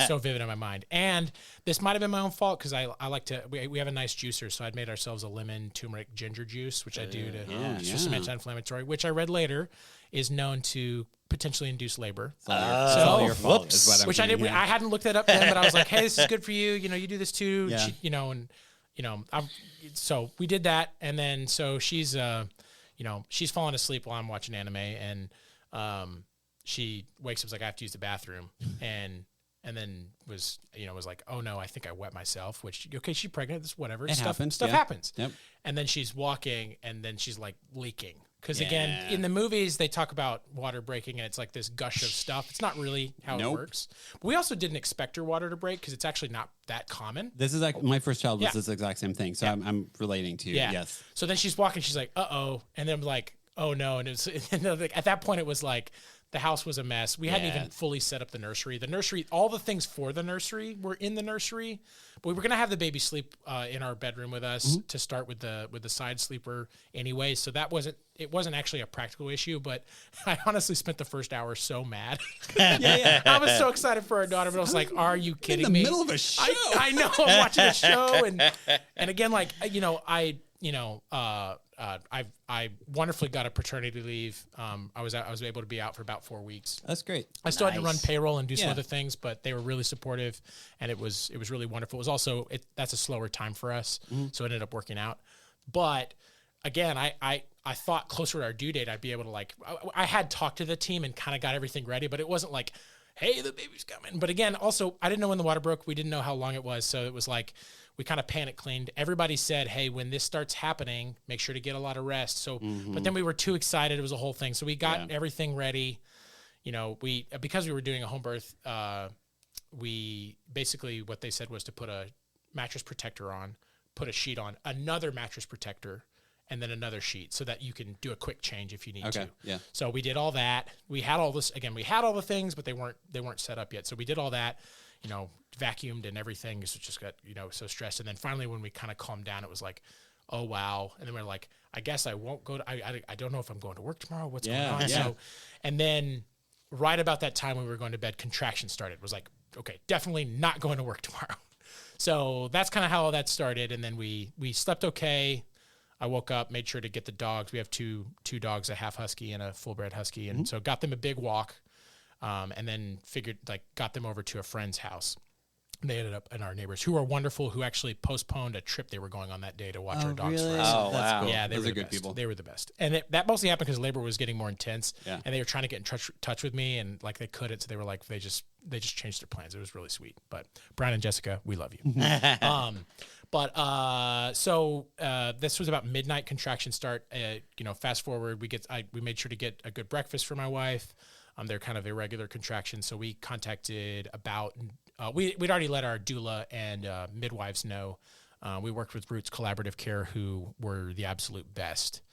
so vivid in my mind. And this might have been my own fault because I like to. We have a nice juicer, so I'd made ourselves a lemon turmeric ginger juice, which I do to just some anti-inflammatory, which I read later is known to potentially induce labor. It's all your fault. Whoops. Is what which thinking, I did. I hadn't looked that up then, but I was like, hey, this is good for you. You do this too. So we did that, and then so she's she's falling asleep while I'm watching anime, and she wakes up, was like, I have to use the bathroom. And then was like, oh no, I think I wet myself, which, okay, she's pregnant. This whatever. Stuff happens. Yep. And then she's walking and then she's like leaking. Cause again, in the movies, they talk about water breaking and it's like this gush of stuff. It's not really how it works. But we also didn't expect her water to break because it's actually not that common. This is like my first child was this exact same thing. So I'm relating to you. Yeah. Yes. So then she's walking, she's like, uh-oh. And then I'm like, oh no. And at that point it was like, the house was a mess. We hadn't even fully set up the nursery. The nursery, all the things for the nursery were in the nursery, but we were going to have the baby sleep in our bedroom with us to start with the side sleeper anyway. So it wasn't actually a practical issue, but I honestly spent the first hour so mad. I was so excited for our daughter, but I was like, are you kidding me? In the middle of a show. I know. I'm watching a show. And again, like, I wonderfully got a paternity leave. I was able to be out for about 4 weeks. That's great. I still had to run payroll and do some other things, but they were really supportive, and it was really wonderful. It was also that's a slower time for us, so it ended up working out. But again, I thought closer to our due date I'd be able to I had talked to the team and kind of got everything ready, but it wasn't like, hey, the baby's coming. But again, also I didn't know when the water broke. We didn't know how long it was, so it was like, we kind of panic cleaned. Everybody said, hey, when this starts happening, make sure to get a lot of rest. So, but then we were too excited. It was a whole thing. So we got everything ready. Because we were doing a home birth, we basically, what they said was to put a mattress protector on, put a sheet on, another mattress protector, and then another sheet so that you can do a quick change if you need to. Yeah. So we did all that. We had all this, again, we had all the things, but they weren't set up yet. So we did all that. Vacuumed and everything. So just got, so stressed. And then finally, when we kind of calmed down, it was like, oh, wow. And then we're like, I guess I won't go I don't know if I'm going to work tomorrow. What's going on? So, and then right about that time when we were going to bed, contractions started. It was like, okay, definitely not going to work tomorrow. So that's kind of how all that started. And then we slept okay. I woke up, made sure to get the dogs. We have two dogs, a half husky and a full bred husky. And so got them a big walk, and then got them over to a friend's house. They ended up in our neighbors, who are wonderful, who actually postponed a trip they were going on that day to watch our dogs really? for us. Oh, That's wow. cool. Yeah, those are good people. They were the best. And that mostly happened because labor was getting more intense, Yeah. and they were trying to get in touch with me, and like they couldn't, so they were like, they just changed their plans. It was really sweet. But Brian and Jessica, we love you. So this was about midnight contraction start. Fast forward, we made sure to get a good breakfast for my wife. They're kind of irregular contractions, so we contacted we'd already let our doula and midwives know. We worked with Roots Collaborative Care, who were the absolute best.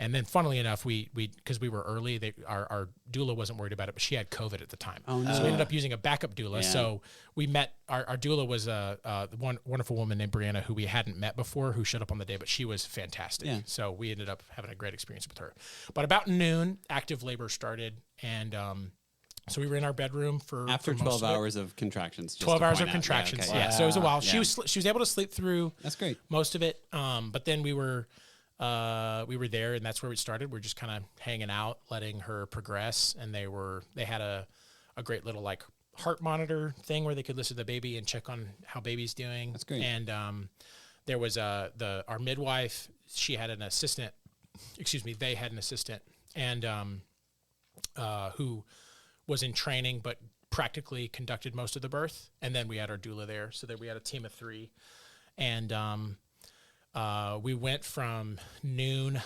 And then, funnily enough, because we were early, our doula wasn't worried about it, but she had COVID at the time. Oh, no. So we ended up using a backup doula. Yeah. So we met, our doula was a wonderful woman named Brianna, who we hadn't met before, who showed up on the day, but she was fantastic. Yeah. So we ended up having a great experience with her. But about noon, active labor started, and so we were in our bedroom for After for most 12 of it. hours of contractions. just 12 to hours point of out. contractions. Yeah, okay. Yeah, so it was a while. Yeah. She was able to sleep through That's great. most of it. But then we were there, and that's where we started. We're just kind of hanging out, letting her progress. And they had a great little like heart monitor thing where they could listen to the baby and check on how baby's doing. That's great. And there was our midwife. She had an assistant. Excuse me. They had an assistant, and who was in training, but practically conducted most of the birth. And then we had our doula there. So that we had a team of 3. And we went from noon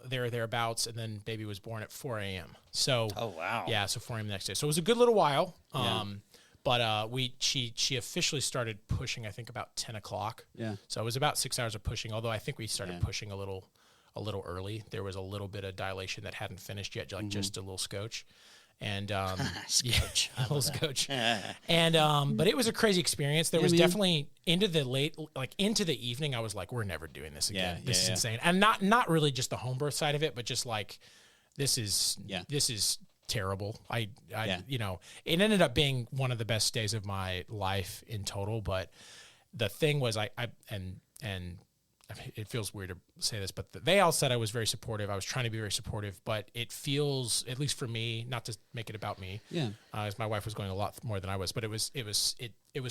thereabouts, and then baby was born at 4 a.m. So, Oh, wow. yeah, so 4 a.m. the next day. So it was a good little while. Yeah. But she officially started pushing, I think, about 10 o'clock. Yeah. So it was about 6 hours of pushing, although I think we started pushing a little early. There was a little bit of dilation that hadn't finished yet, like just a little scotch. And Scotch. a little scotch. And but it was a crazy experience. There was definitely into the evening, I was like, we're never doing this again. This is insane. And not really just the home birth side of it, but just like this is terrible. It ended up being one of the best days of my life in total. But the thing was, it feels weird to say this, but they all said I was very supportive. I was trying to be very supportive, but it feels, at least for me, not to make it about me. Yeah. As my wife was going a lot more than I was, but it was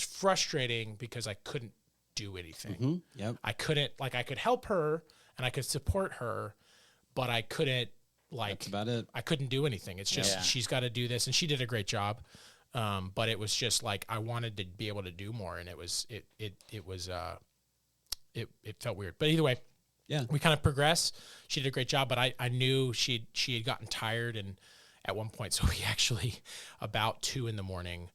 frustrating because I couldn't do anything. Mm-hmm. Yep. I could help her and I could support her, but I couldn't That's about it. I couldn't do anything. It's just, she's got to do this, and she did a great job. But it was just like, I wanted to be able to do more, and it felt weird. But either way, we kind of progressed. She did a great job, but I knew she had gotten tired, and at one point, so we actually, about 2 a.m,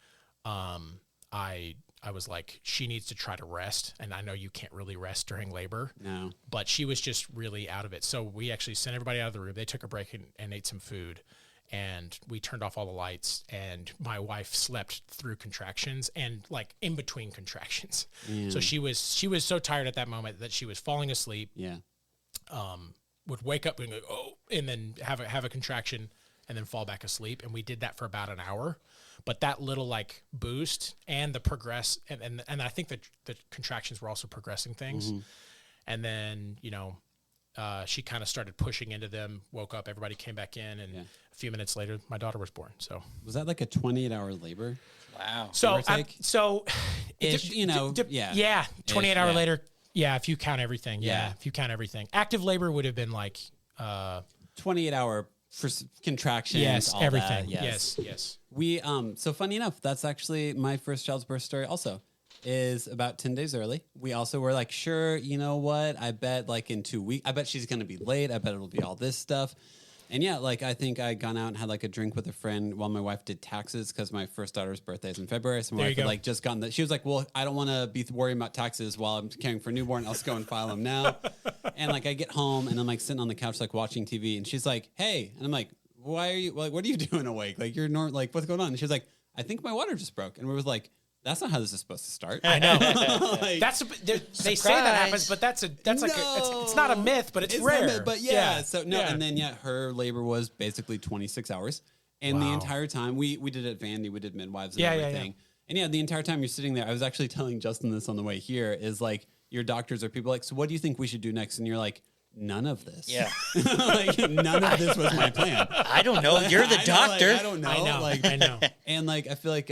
I was like, she needs to try to rest, and I know you can't really rest during labor. No. But she was just really out of it. So we actually sent everybody out of the room. They took a break and ate some food, and we turned off all the lights, and my wife slept through contractions and like in between contractions. So she was so tired at that moment that she was falling asleep. Yeah. Would wake up and go, oh, and then have a contraction and then fall back asleep. And we did that for about an hour. But that little like boost and the progress, and I think that the contractions were also progressing things. Mm-hmm. And then, she kind of started pushing into them, woke up, everybody came back in, and a few minutes later, my daughter was born. So Was that like a 28-hour labor? Wow. So, Give or take? Ish, 28 hour yeah. later. Yeah. If you count everything. Yeah. If you count everything, active labor would have been like, 28-hour for contractions. yes, all everything. That, yes. Yes. We so funny enough, that's actually my first child's birth story also. Is about 10 days early. We also were like, sure, you know what? I bet like in 2 weeks, I bet she's going to be late. I bet it'll be all this stuff. And yeah, like I think I'd gone out and had like a drink with a friend while my wife did taxes because my first daughter's birthday is in February. So my wife had like just gotten that. She was like, well, I don't want to be worrying about taxes while I'm caring for a newborn. I'll just go and file them now. And like I get home and I'm like sitting on the couch, like watching TV. And she's like, hey. And I'm like, why are you, like, what are you doing awake? Like you're like, what's going on? And she's like, I think my water just broke. And we was like, that's not how this is supposed to start. I know. Like, they say that happens, but that's like it's not a myth, but it's rare. But so no, and then her labor was basically 26 hours. And the Wow. entire time, we did it at Vandy, we did midwives and Yeah, everything. And the entire time you're sitting there, I was actually telling Justin this on the way here, is like, your doctors are people like, so what do you think we should do next? And you're like, none of this. Yeah. Like, none of this was my plan. I don't know. You're the doctor. I don't know. I know. Like, I know. And like, I feel like,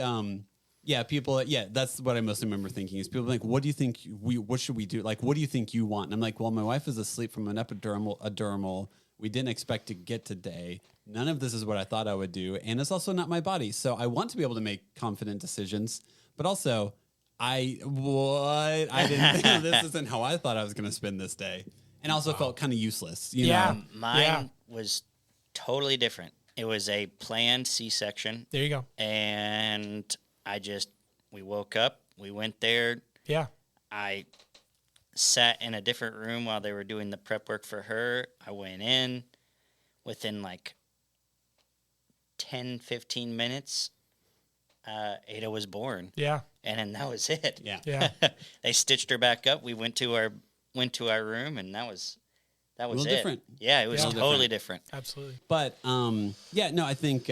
people, that's what I mostly remember thinking is people like, what do you think what should we do? Like, what do you think you want? And I'm like, well, my wife is asleep from an a dermal. We didn't expect to get today. None of this is what I thought I would do. And it's also not my body. So I want to be able to make confident decisions, but also I didn't think this isn't how I thought I was going to spend this day. And also felt kind of useless. You know? Mine was totally different. It was a planned C-section. There you go. And we woke up, we went there. Yeah. I sat in a different room while they were doing the prep work for her. I went in within like 10, 15 minutes. Ada was born. Yeah. And then that was it. Yeah. Yeah. They stitched her back up. We went to our room, and that was little it. different. Yeah, it was totally different. Absolutely. But I think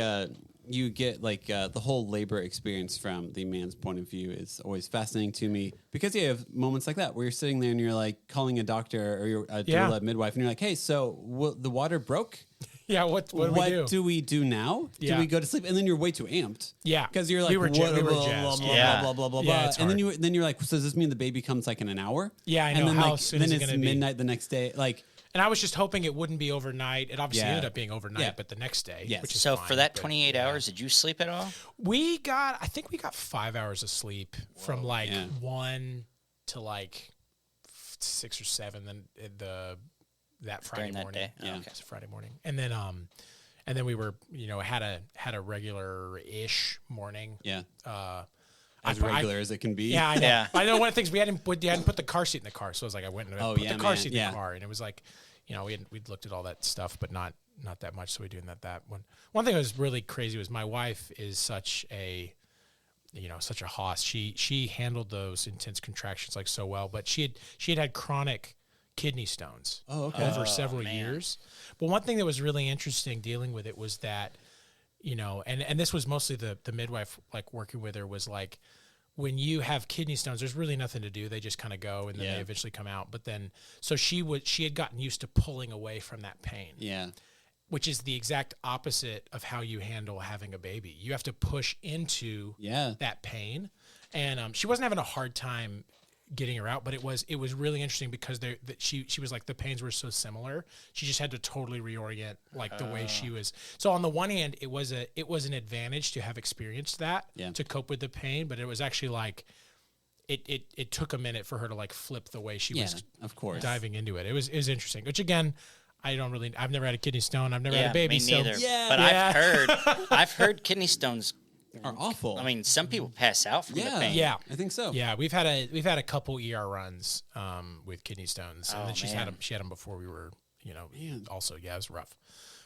you get like the whole labor experience from the man's point of view is always fascinating to me because you have moments like that where you're sitting there and you're like calling a doctor or you're a doula midwife and you're like, hey, so the water broke. Yeah, what do we do? Now? Yeah. Do we go to sleep? And then you're way too amped. Yeah, because you're like, we were blah, jazzed. blah, blah, blah, Yeah, blah. it's And hard. then you're like, so does this mean the baby comes like in an hour? Yeah, I know. And then How like, soon then is it it's gonna be? midnight the next day. Like, And I was just hoping it wouldn't be overnight. It obviously Yeah. ended up being overnight, Yeah. but the next day, Yes. which is So fine, for that but, 28 yeah. hours, did you sleep at all? I think we got 5 hours of sleep from like 1 to like 6 or 7. Then that Friday During that morning, day? Oh, yeah, okay. it's a Friday morning, and then we were, had a regular-ish morning. yeah, Uh, as regular as it can be. Yeah, I know. Yeah. I know one of the things we hadn't put the car seat in the car, so I was like, I went and put the car seat in the car, and it was like, we'd looked at all that stuff, but not that much. So we doing that one. One thing that was really crazy was my wife is such a hoss. She handled those intense contractions like so well, but she had chronic kidney stones over several years. But one thing that was really interesting dealing with it was that, and this was mostly the midwife like working with her was like, when you have kidney stones, there's really nothing to do. They just kind of go and then they eventually come out. But then, so she had gotten used to pulling away from that pain. Yeah. Which is the exact opposite of how you handle having a baby. You have to push into that pain. And she wasn't having a hard time getting her out, but it was really interesting because she was like, the pains were so similar. She just had to totally reorient like the way she was. So on the one hand, it was an advantage to have experienced that to cope with the pain, but it was actually like it took a minute for her to like flip the way she was of course diving into it. It was interesting, which again, I've never had a kidney stone. I've never had a baby. Me neither. So But I've heard kidney stones are awful. I mean, some people pass out from the pain. Yeah, I think so. Yeah, we've had a couple ER runs with kidney stones, and then she had them before we were, also it was rough.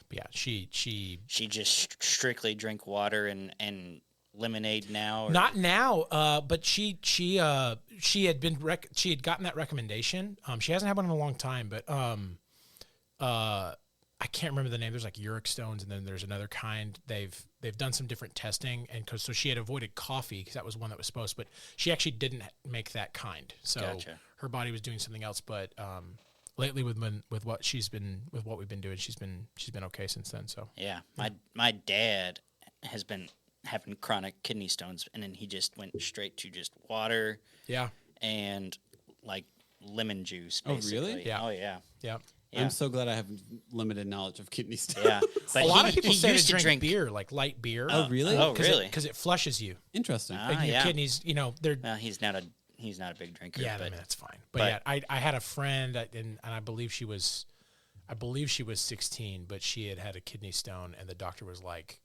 But yeah, she just strictly drink water and lemonade now. Or? Not now, but she had gotten that recommendation. She hasn't had one in a long time, but I can't remember the name. There's like uric stones, and then there's another kind. They've done some different testing, and so she had avoided coffee because that was one that was supposed, but she actually didn't make that kind. So her body was doing something else. But lately, with what we've been doing, she's been okay since then. So yeah, my dad has been having chronic kidney stones, and then he just went straight to just water. Yeah, and like lemon juice. Basically. Oh really? Yeah. Oh yeah. Yeah. I'm so glad I have limited knowledge of kidney stones. Yeah, but a lot of people he say used to drink beer, like light beer. Oh, really? Oh, really? Because it flushes you. Interesting. Your kidneys, they're. Well, he's not a big drinker. Yeah, but, I mean, that's fine. But yeah, I had a friend, and I believe she was 16, but she had a kidney stone, and the doctor was like,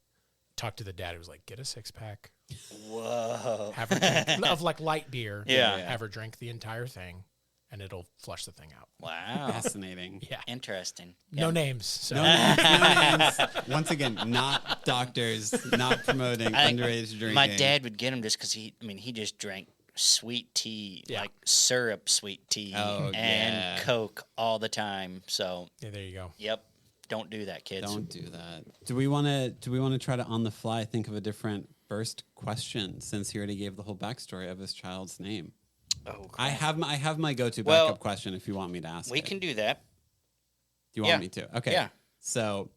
talked to the dad. He was like, get a 6-pack. Whoa. Have her drink of like light beer. Yeah. Have her drink the entire thing, and it'll flush the thing out. Wow. Fascinating. Yeah. Interesting. No names. So. No names. Once again, not doctors, not promoting underage drinking. My dad would get him just because he just drank sweet tea, like syrup sweet tea, and Coke all the time. So yeah, there you go. Yep. Don't do that, kids. Don't do that. Do we want to try to on the fly think of a different first question since he already gave the whole backstory of his child's name? Oh, crap. I have my go-to backup question if you want me to ask. We can do that. Do you want me to? Okay. Yeah. So,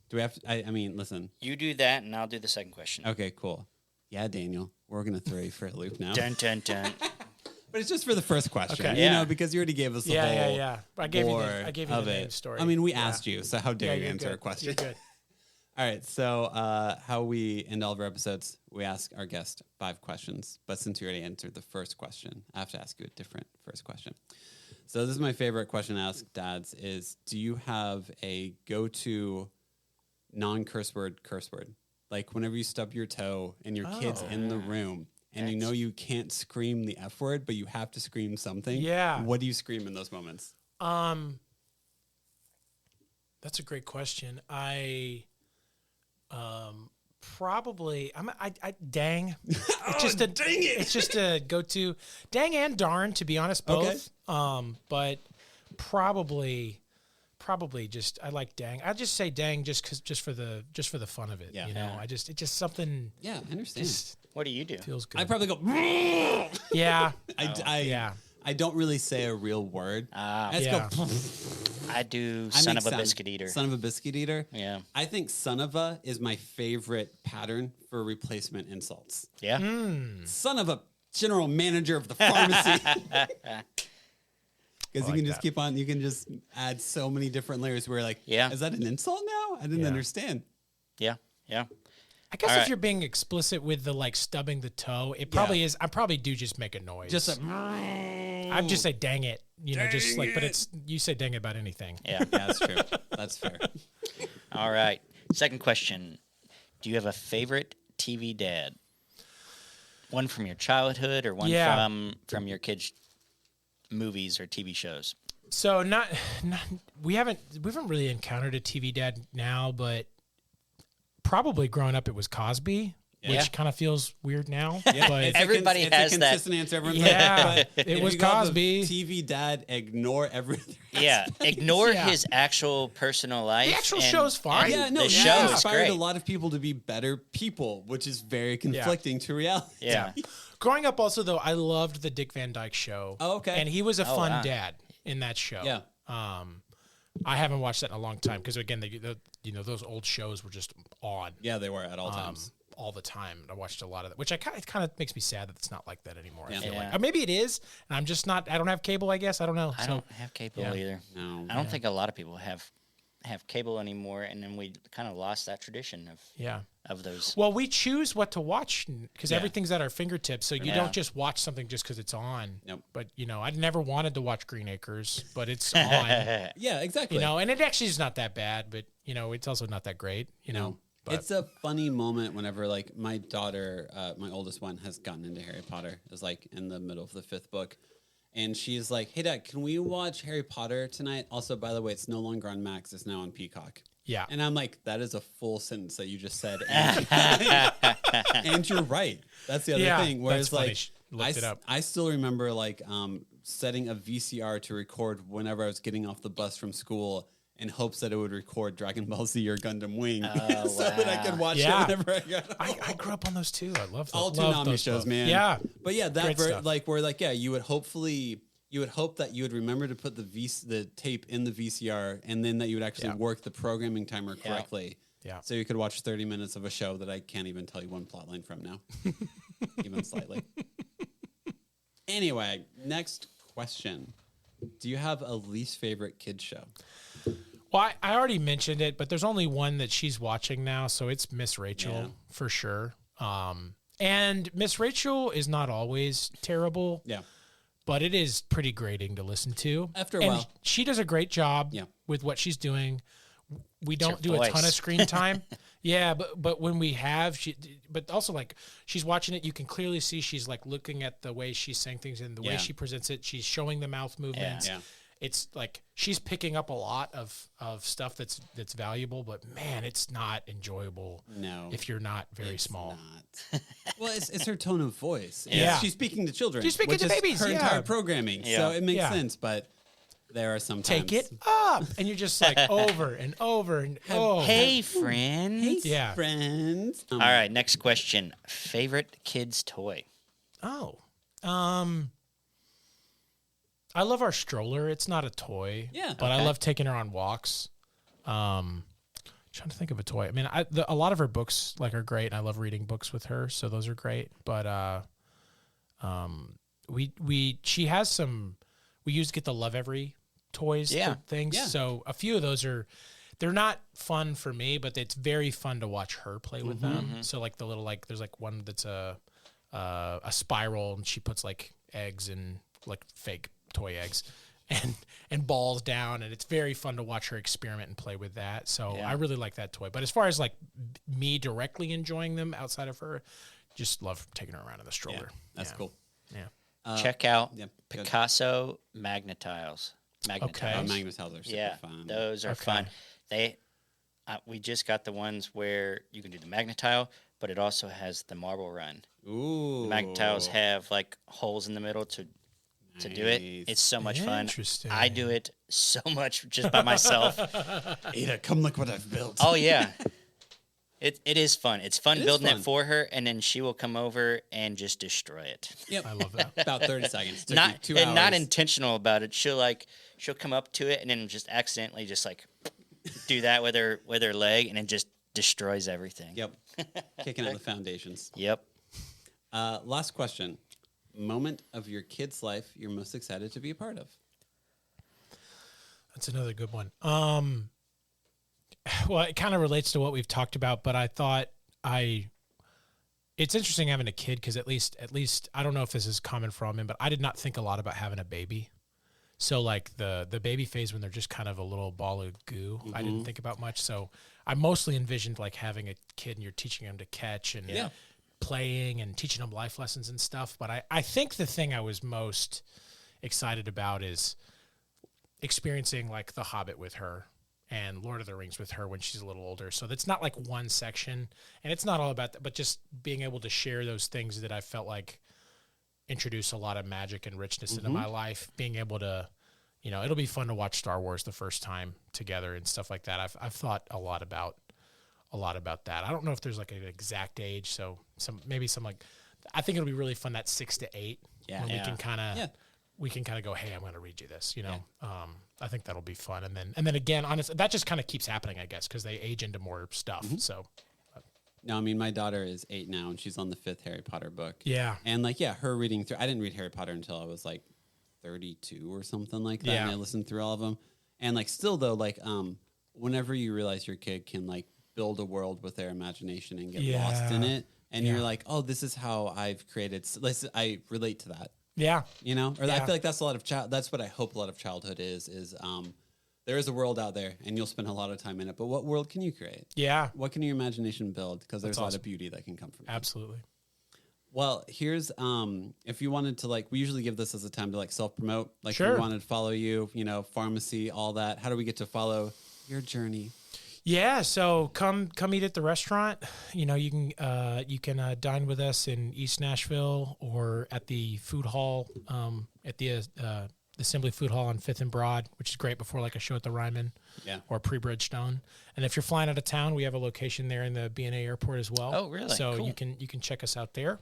do we have to? I mean, listen. You do that, and I'll do the second question. Okay, cool. Yeah, Daniel, we're gonna throw you for a loop now. Dun dun dun. But it's just for the first question, Okay. you know, because you already gave us the whole Yeah. I gave you lore the of name it. story. I mean, we asked you, so how dare you you're answer good. a question? You're good. All right, so how we end all of our episodes, we ask our guest 5 questions. But since you already answered the first question, I have to ask you a different first question. So this is my favorite question to ask dads is, do you have a go-to non-curse word curse word? Like whenever you stub your toe and your kid's in the room and you know you can't scream the F word, but you have to scream something. Yeah. What do you scream in those moments? That's a great question. Probably dang. It's just dang it. It's just a go-to. Dang and darn, to be honest, both. Okay. But probably just I like dang. I just say dang just for the fun of it. Yeah. You know, it's just something. Yeah, I understand. Just What do you do? feels good. I probably go. yeah. I I don't really say a real word. I just go. I do I son make of a biscuit eater. Son of a biscuit eater. Yeah. I think son of a is my favorite pattern for replacement insults. Yeah. Son of a general manager of the pharmacy. Because you can just keep on, you can just add so many different layers where like, is that an insult now? I didn't understand. Yeah. Yeah. I guess if you're being explicit with the like stubbing the toe, it probably is. I probably do just make a noise. Just like, I just say dang it. You know, just like, but it's, you say dang it about anything. Yeah. yeah, that's true. That's fair. All right. Second question. Do you have a favorite TV dad? One from your childhood or one from your kids' movies or TV shows? So we haven't really encountered a TV dad now, but probably growing up it was Cosby, which kind of feels weird now. Yeah, but everybody has it's a consistent answer. Everyone's Yeah, like, it was you go, Cosby. TV dad, ignore everything. Yeah, ignore his actual personal life. The actual show's fine. Yeah, no, the he show is inspired great. a lot of people to be better people, which is very conflicting to reality. Yeah. Growing up, also though, I loved the Dick Van Dyke Show. Oh, okay. And he was a fun wow. dad in that show. Yeah. I haven't watched that in a long time because again, those old shows were just on. Yeah, they were at all times. All the time. I watched a lot of that, which it kind of makes me sad that it's not like that anymore. I feel Yeah. like. Or maybe it is, and I'm just not. I don't have cable. I guess I don't know. I don't have cable either. No. I don't think a lot of people have cable anymore, and then we kind of lost that tradition of those. Well, we choose what to watch because everything's at our fingertips. So you Yeah. don't just watch something just because it's on. Nope. But I never wanted to watch Green Acres, but it's on. Yeah, exactly. And it actually is not that bad, but it's also not that great. But It's a funny moment whenever like my daughter, my oldest one, has gotten into Harry Potter. Is like in the middle of the 5th book. And she's like, "Hey, Dad, can we watch Harry Potter tonight? Also, by the way, it's no longer on Max; it's now on Peacock." Yeah. And I'm like, "That is a full sentence that you just said, and, and you're right. That's the other thing." Whereas, that's funny. like, She looked it up. I still remember like setting a VCR to record whenever I was getting off the bus from school, in hopes that it would record Dragon Ball Z or Gundam Wing, so that I could watch it whenever I got home. I grew up on those too. I love those. All Toonami shows, man. Yeah. But yeah, that Great stuff. you would hope that you would remember to put the tape in the VCR, and then that you would actually work the programming timer correctly. Yeah. So you could watch 30 minutes of a show that I can't even tell you one plot line from now, even slightly. Anyway, next question. Do you have a least favorite kids show? Well, I already mentioned it, but there's only one that she's watching now, so it's Miss Rachel for sure. And Miss Rachel is not always terrible. Yeah. But it is pretty grating to listen to. After a while. She does a great job with what she's doing. We don't do a ton of screen time. But when we have, but also like she's watching it, you can clearly see she's like looking at the way she's saying things and the way she presents it. She's showing the mouth movements. Yeah. It's like she's picking up a lot of stuff that's valuable, but man, it's not enjoyable. No, if you're not very small. Not. Well, it's her tone of voice. Yeah. She's speaking to children. She's speaking which to is babies. Her entire programming, so it makes sense. But There are some Take times. it up, and you're just like over and over and Hey, friends. yeah. Friends. All right, next question. Favorite kid's toy? Oh, I love our stroller. It's not a toy, but I love taking her on walks. Trying to think of a toy. I mean, a lot of her books are great, and I love reading books with her, so those are great. But she has some. We used to get the Love Every toys for things. Yeah. So a few of those they're not fun for me, but it's very fun to watch her play with them. So like the little there's one that's a spiral, and she puts eggs in fake toy eggs and balls down, and it's very fun to watch her experiment and play with that. So I really like that toy. But as far as me directly enjoying them outside of her, just love taking her around in the stroller. That's cool. Yeah. Check out Picasso Magnetiles. Okay. Magnetiles are super fun. Those are fun. We just got the ones where you can do the magnetile, but it also has the marble run. Ooh. The magnetiles have holes in the middle to do it. It's so much fun. Interesting. I do it so much just by myself. Ada, come look what I've built. Oh yeah. It is fun. It's fun building it for her, and then she will come over and just destroy it. Yep. I love that. About 30 seconds. Took Not me 2 hours. not intentional about it. She'll come up to it and then just accidentally do that with her leg, and it just destroys everything. Yep. Kicking out the foundations. Yep. Last question. Moment of your kid's life you're most excited to be a part of? That's another good one. Well, it kind of relates to what we've talked about, but I thought it's interesting having a kid because at least I don't know if this is common for all men, but I did not think a lot about having a baby. So the baby phase when they're just kind of a little ball of goo, I didn't think about much. So I mostly envisioned having a kid and you're teaching them to catch and playing and teaching them life lessons and stuff. But I think the thing I was most excited about is experiencing The Hobbit with her and Lord of the Rings with her when she's a little older. So that's not one section, and it's not all about that, but just being able to share those things that I felt introduce a lot of magic and richness into my life. Being able to, it'll be fun to watch Star Wars the first time together and stuff like that. I've thought a lot about that. I don't know if there's an exact age. So I think it'll be really fun that 6 to 8 when we can kind of go, hey, I'm going to read you this, I think that'll be fun. And then again, honestly, that just kind of keeps happening, I guess, because they age into more stuff. So, no, I mean, my daughter is 8 now, and she's on the 5th Harry Potter book. Yeah. And her reading through, I didn't read Harry Potter until I was 32 or something like that. And I listened through all of them. And still though, whenever you realize your kid can build a world with their imagination and get lost in it, and you're oh, this is how I've created, I relate to that. Yeah. I feel that's a lot of that's what I hope a lot of childhood is there is a world out there and you'll spend a lot of time in it, but what world can you create? Yeah. What can your imagination build? Because there's a lot of beauty that can come from it. Absolutely. Well, here's if you wanted to we usually give this as a time to self-promote, sure. If you wanted to follow you, pharmacy, all that. How do we get to follow your journey? Yeah, so come eat at the restaurant. You can dine with us in East Nashville or at the food hall at the Assembly Food Hall on 5th and Broad, which is great before a show at the Ryman or pre-Bridgestone. And if you're flying out of town, we have a location there in the B&A airport as well. Oh, really? So cool. you can check us out there.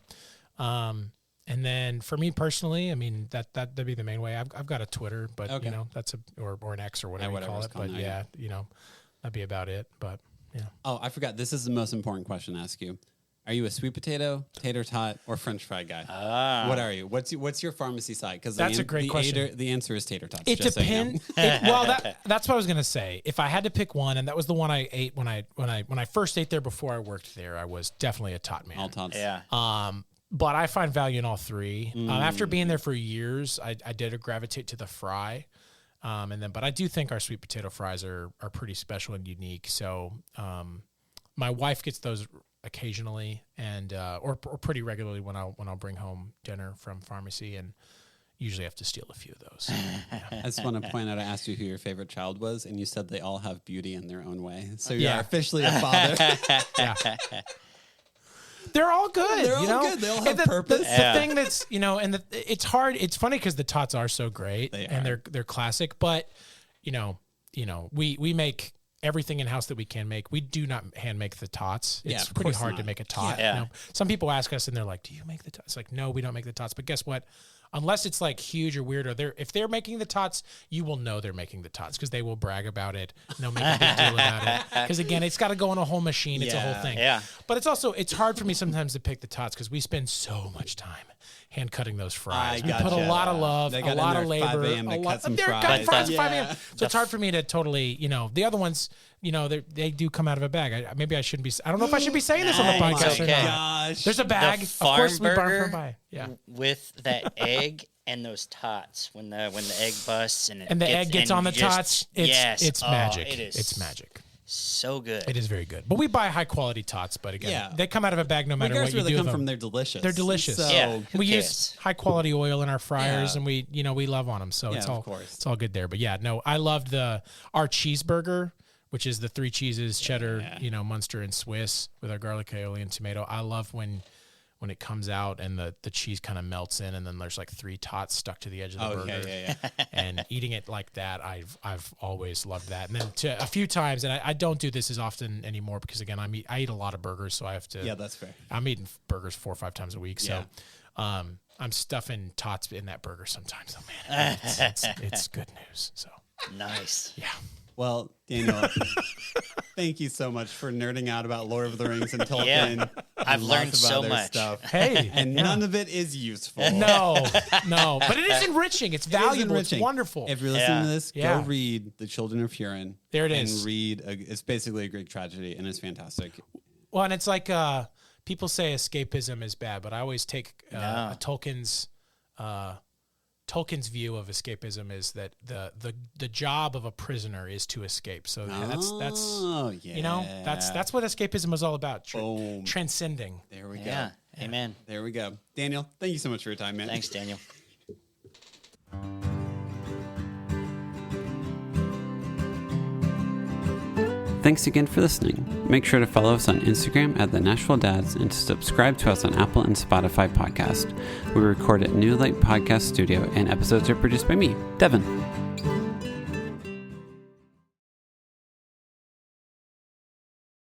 And then for me personally, I mean that'd be the main way. I've got a Twitter, but that's or an X or whatever you call it. But that'd be about it. But yeah. Oh, I forgot. This is the most important question to ask you. Are you a sweet potato, tater tot, or French fry guy? What are you? What's your pharmacy side? Because that's a great question. The answer is tater tots. It depends. That's what I was gonna say. If I had to pick one, and that was the one I ate when I first ate there before I worked there, I was definitely a tot man. All tots. Yeah. But I find value in all three. After being there for years, I did gravitate to the fry. But I do think our sweet potato fries are pretty special and unique. So my wife gets those occasionally and or pretty regularly when I'll bring home dinner from pharmacy, and usually have to steal a few of those. I just want to point out, I asked you who your favorite child was, and you said they all have beauty in their own way. So you're officially a father. They're all good. They're all good. They all have purpose. The thing that's, and it's hard. It's funny because the tots are so great and they're classic. But, we make everything in house that we can make. We do not hand make the tots. It's pretty hard to make a tot. Yeah. Some people ask us and they're like, "Do you make the tots?" It's like, no, we don't make the tots. But guess what? Unless it's like huge or weird, or if they're making the tots, you will know they're making the tots because they will brag about it. And they'll make a big deal about it. Because again, it's got to go in a whole machine. It's a whole thing. Yeah. But it's hard for me sometimes to pick the tots because we spend so much time hand cutting those fries. We put a lot of love, a lot of labor. 5 a.m. to cut some fries. Got fries at 5 a.m. So it's hard for me to totally, the other ones, they do come out of a bag. Maybe I shouldn't be. I don't know if I should be saying this on the podcast. Okay. Or not. Gosh. There's a bag. The Of course, we farm burn by. Yeah. With that egg and those tots when the egg busts and the egg gets on the tots. It's magic. It's magic. So good. It is very good. But we buy high quality tots. But again, they come out of a bag no matter what you do. They with come them. from. They're delicious. They're delicious. So, we use high quality oil in our fryers, and we love on them. So it's all good there. But I loved our cheeseburger, which is the 3 cheeses, cheddar, Munster and Swiss with our garlic aioli and tomato. I love when it comes out and the cheese kind of melts in, and then there's like 3 tots stuck to the edge of the burger. Yeah. And eating it like that, I've always loved that. And then a few times, and I don't do this as often anymore because again, I eat a lot of burgers, so I have to. Yeah, that's fair. I'm eating burgers 4 or 5 times a week, so I'm stuffing tots in that burger sometimes. Oh man, it's good news. So nice. Yeah. Well, Daniel, thank you so much for nerding out about Lord of the Rings and Tolkien. Yeah. I've learned so much. Stuff. Hey, and none of it is useful. No, but it is enriching. It's valuable. It's wonderful. If you're listening to this, go read The Children of Hurin. There it is. And read. It's basically a Greek tragedy, and it's fantastic. Well, and it's like people say escapism is bad, but I always take Tolkien's view of escapism is that the job of a prisoner is to escape. So that's what escapism is all about. Transcending. There we go. Yeah. Amen. There we go. Daniel, thank you so much for your time, man. Thanks, Daniel. Thanks again for listening. Make sure to follow us on Instagram at the Nashville Dads and to subscribe to us on Apple and Spotify podcast. We record at New Light Podcast Studio and episodes are produced by me, Devin.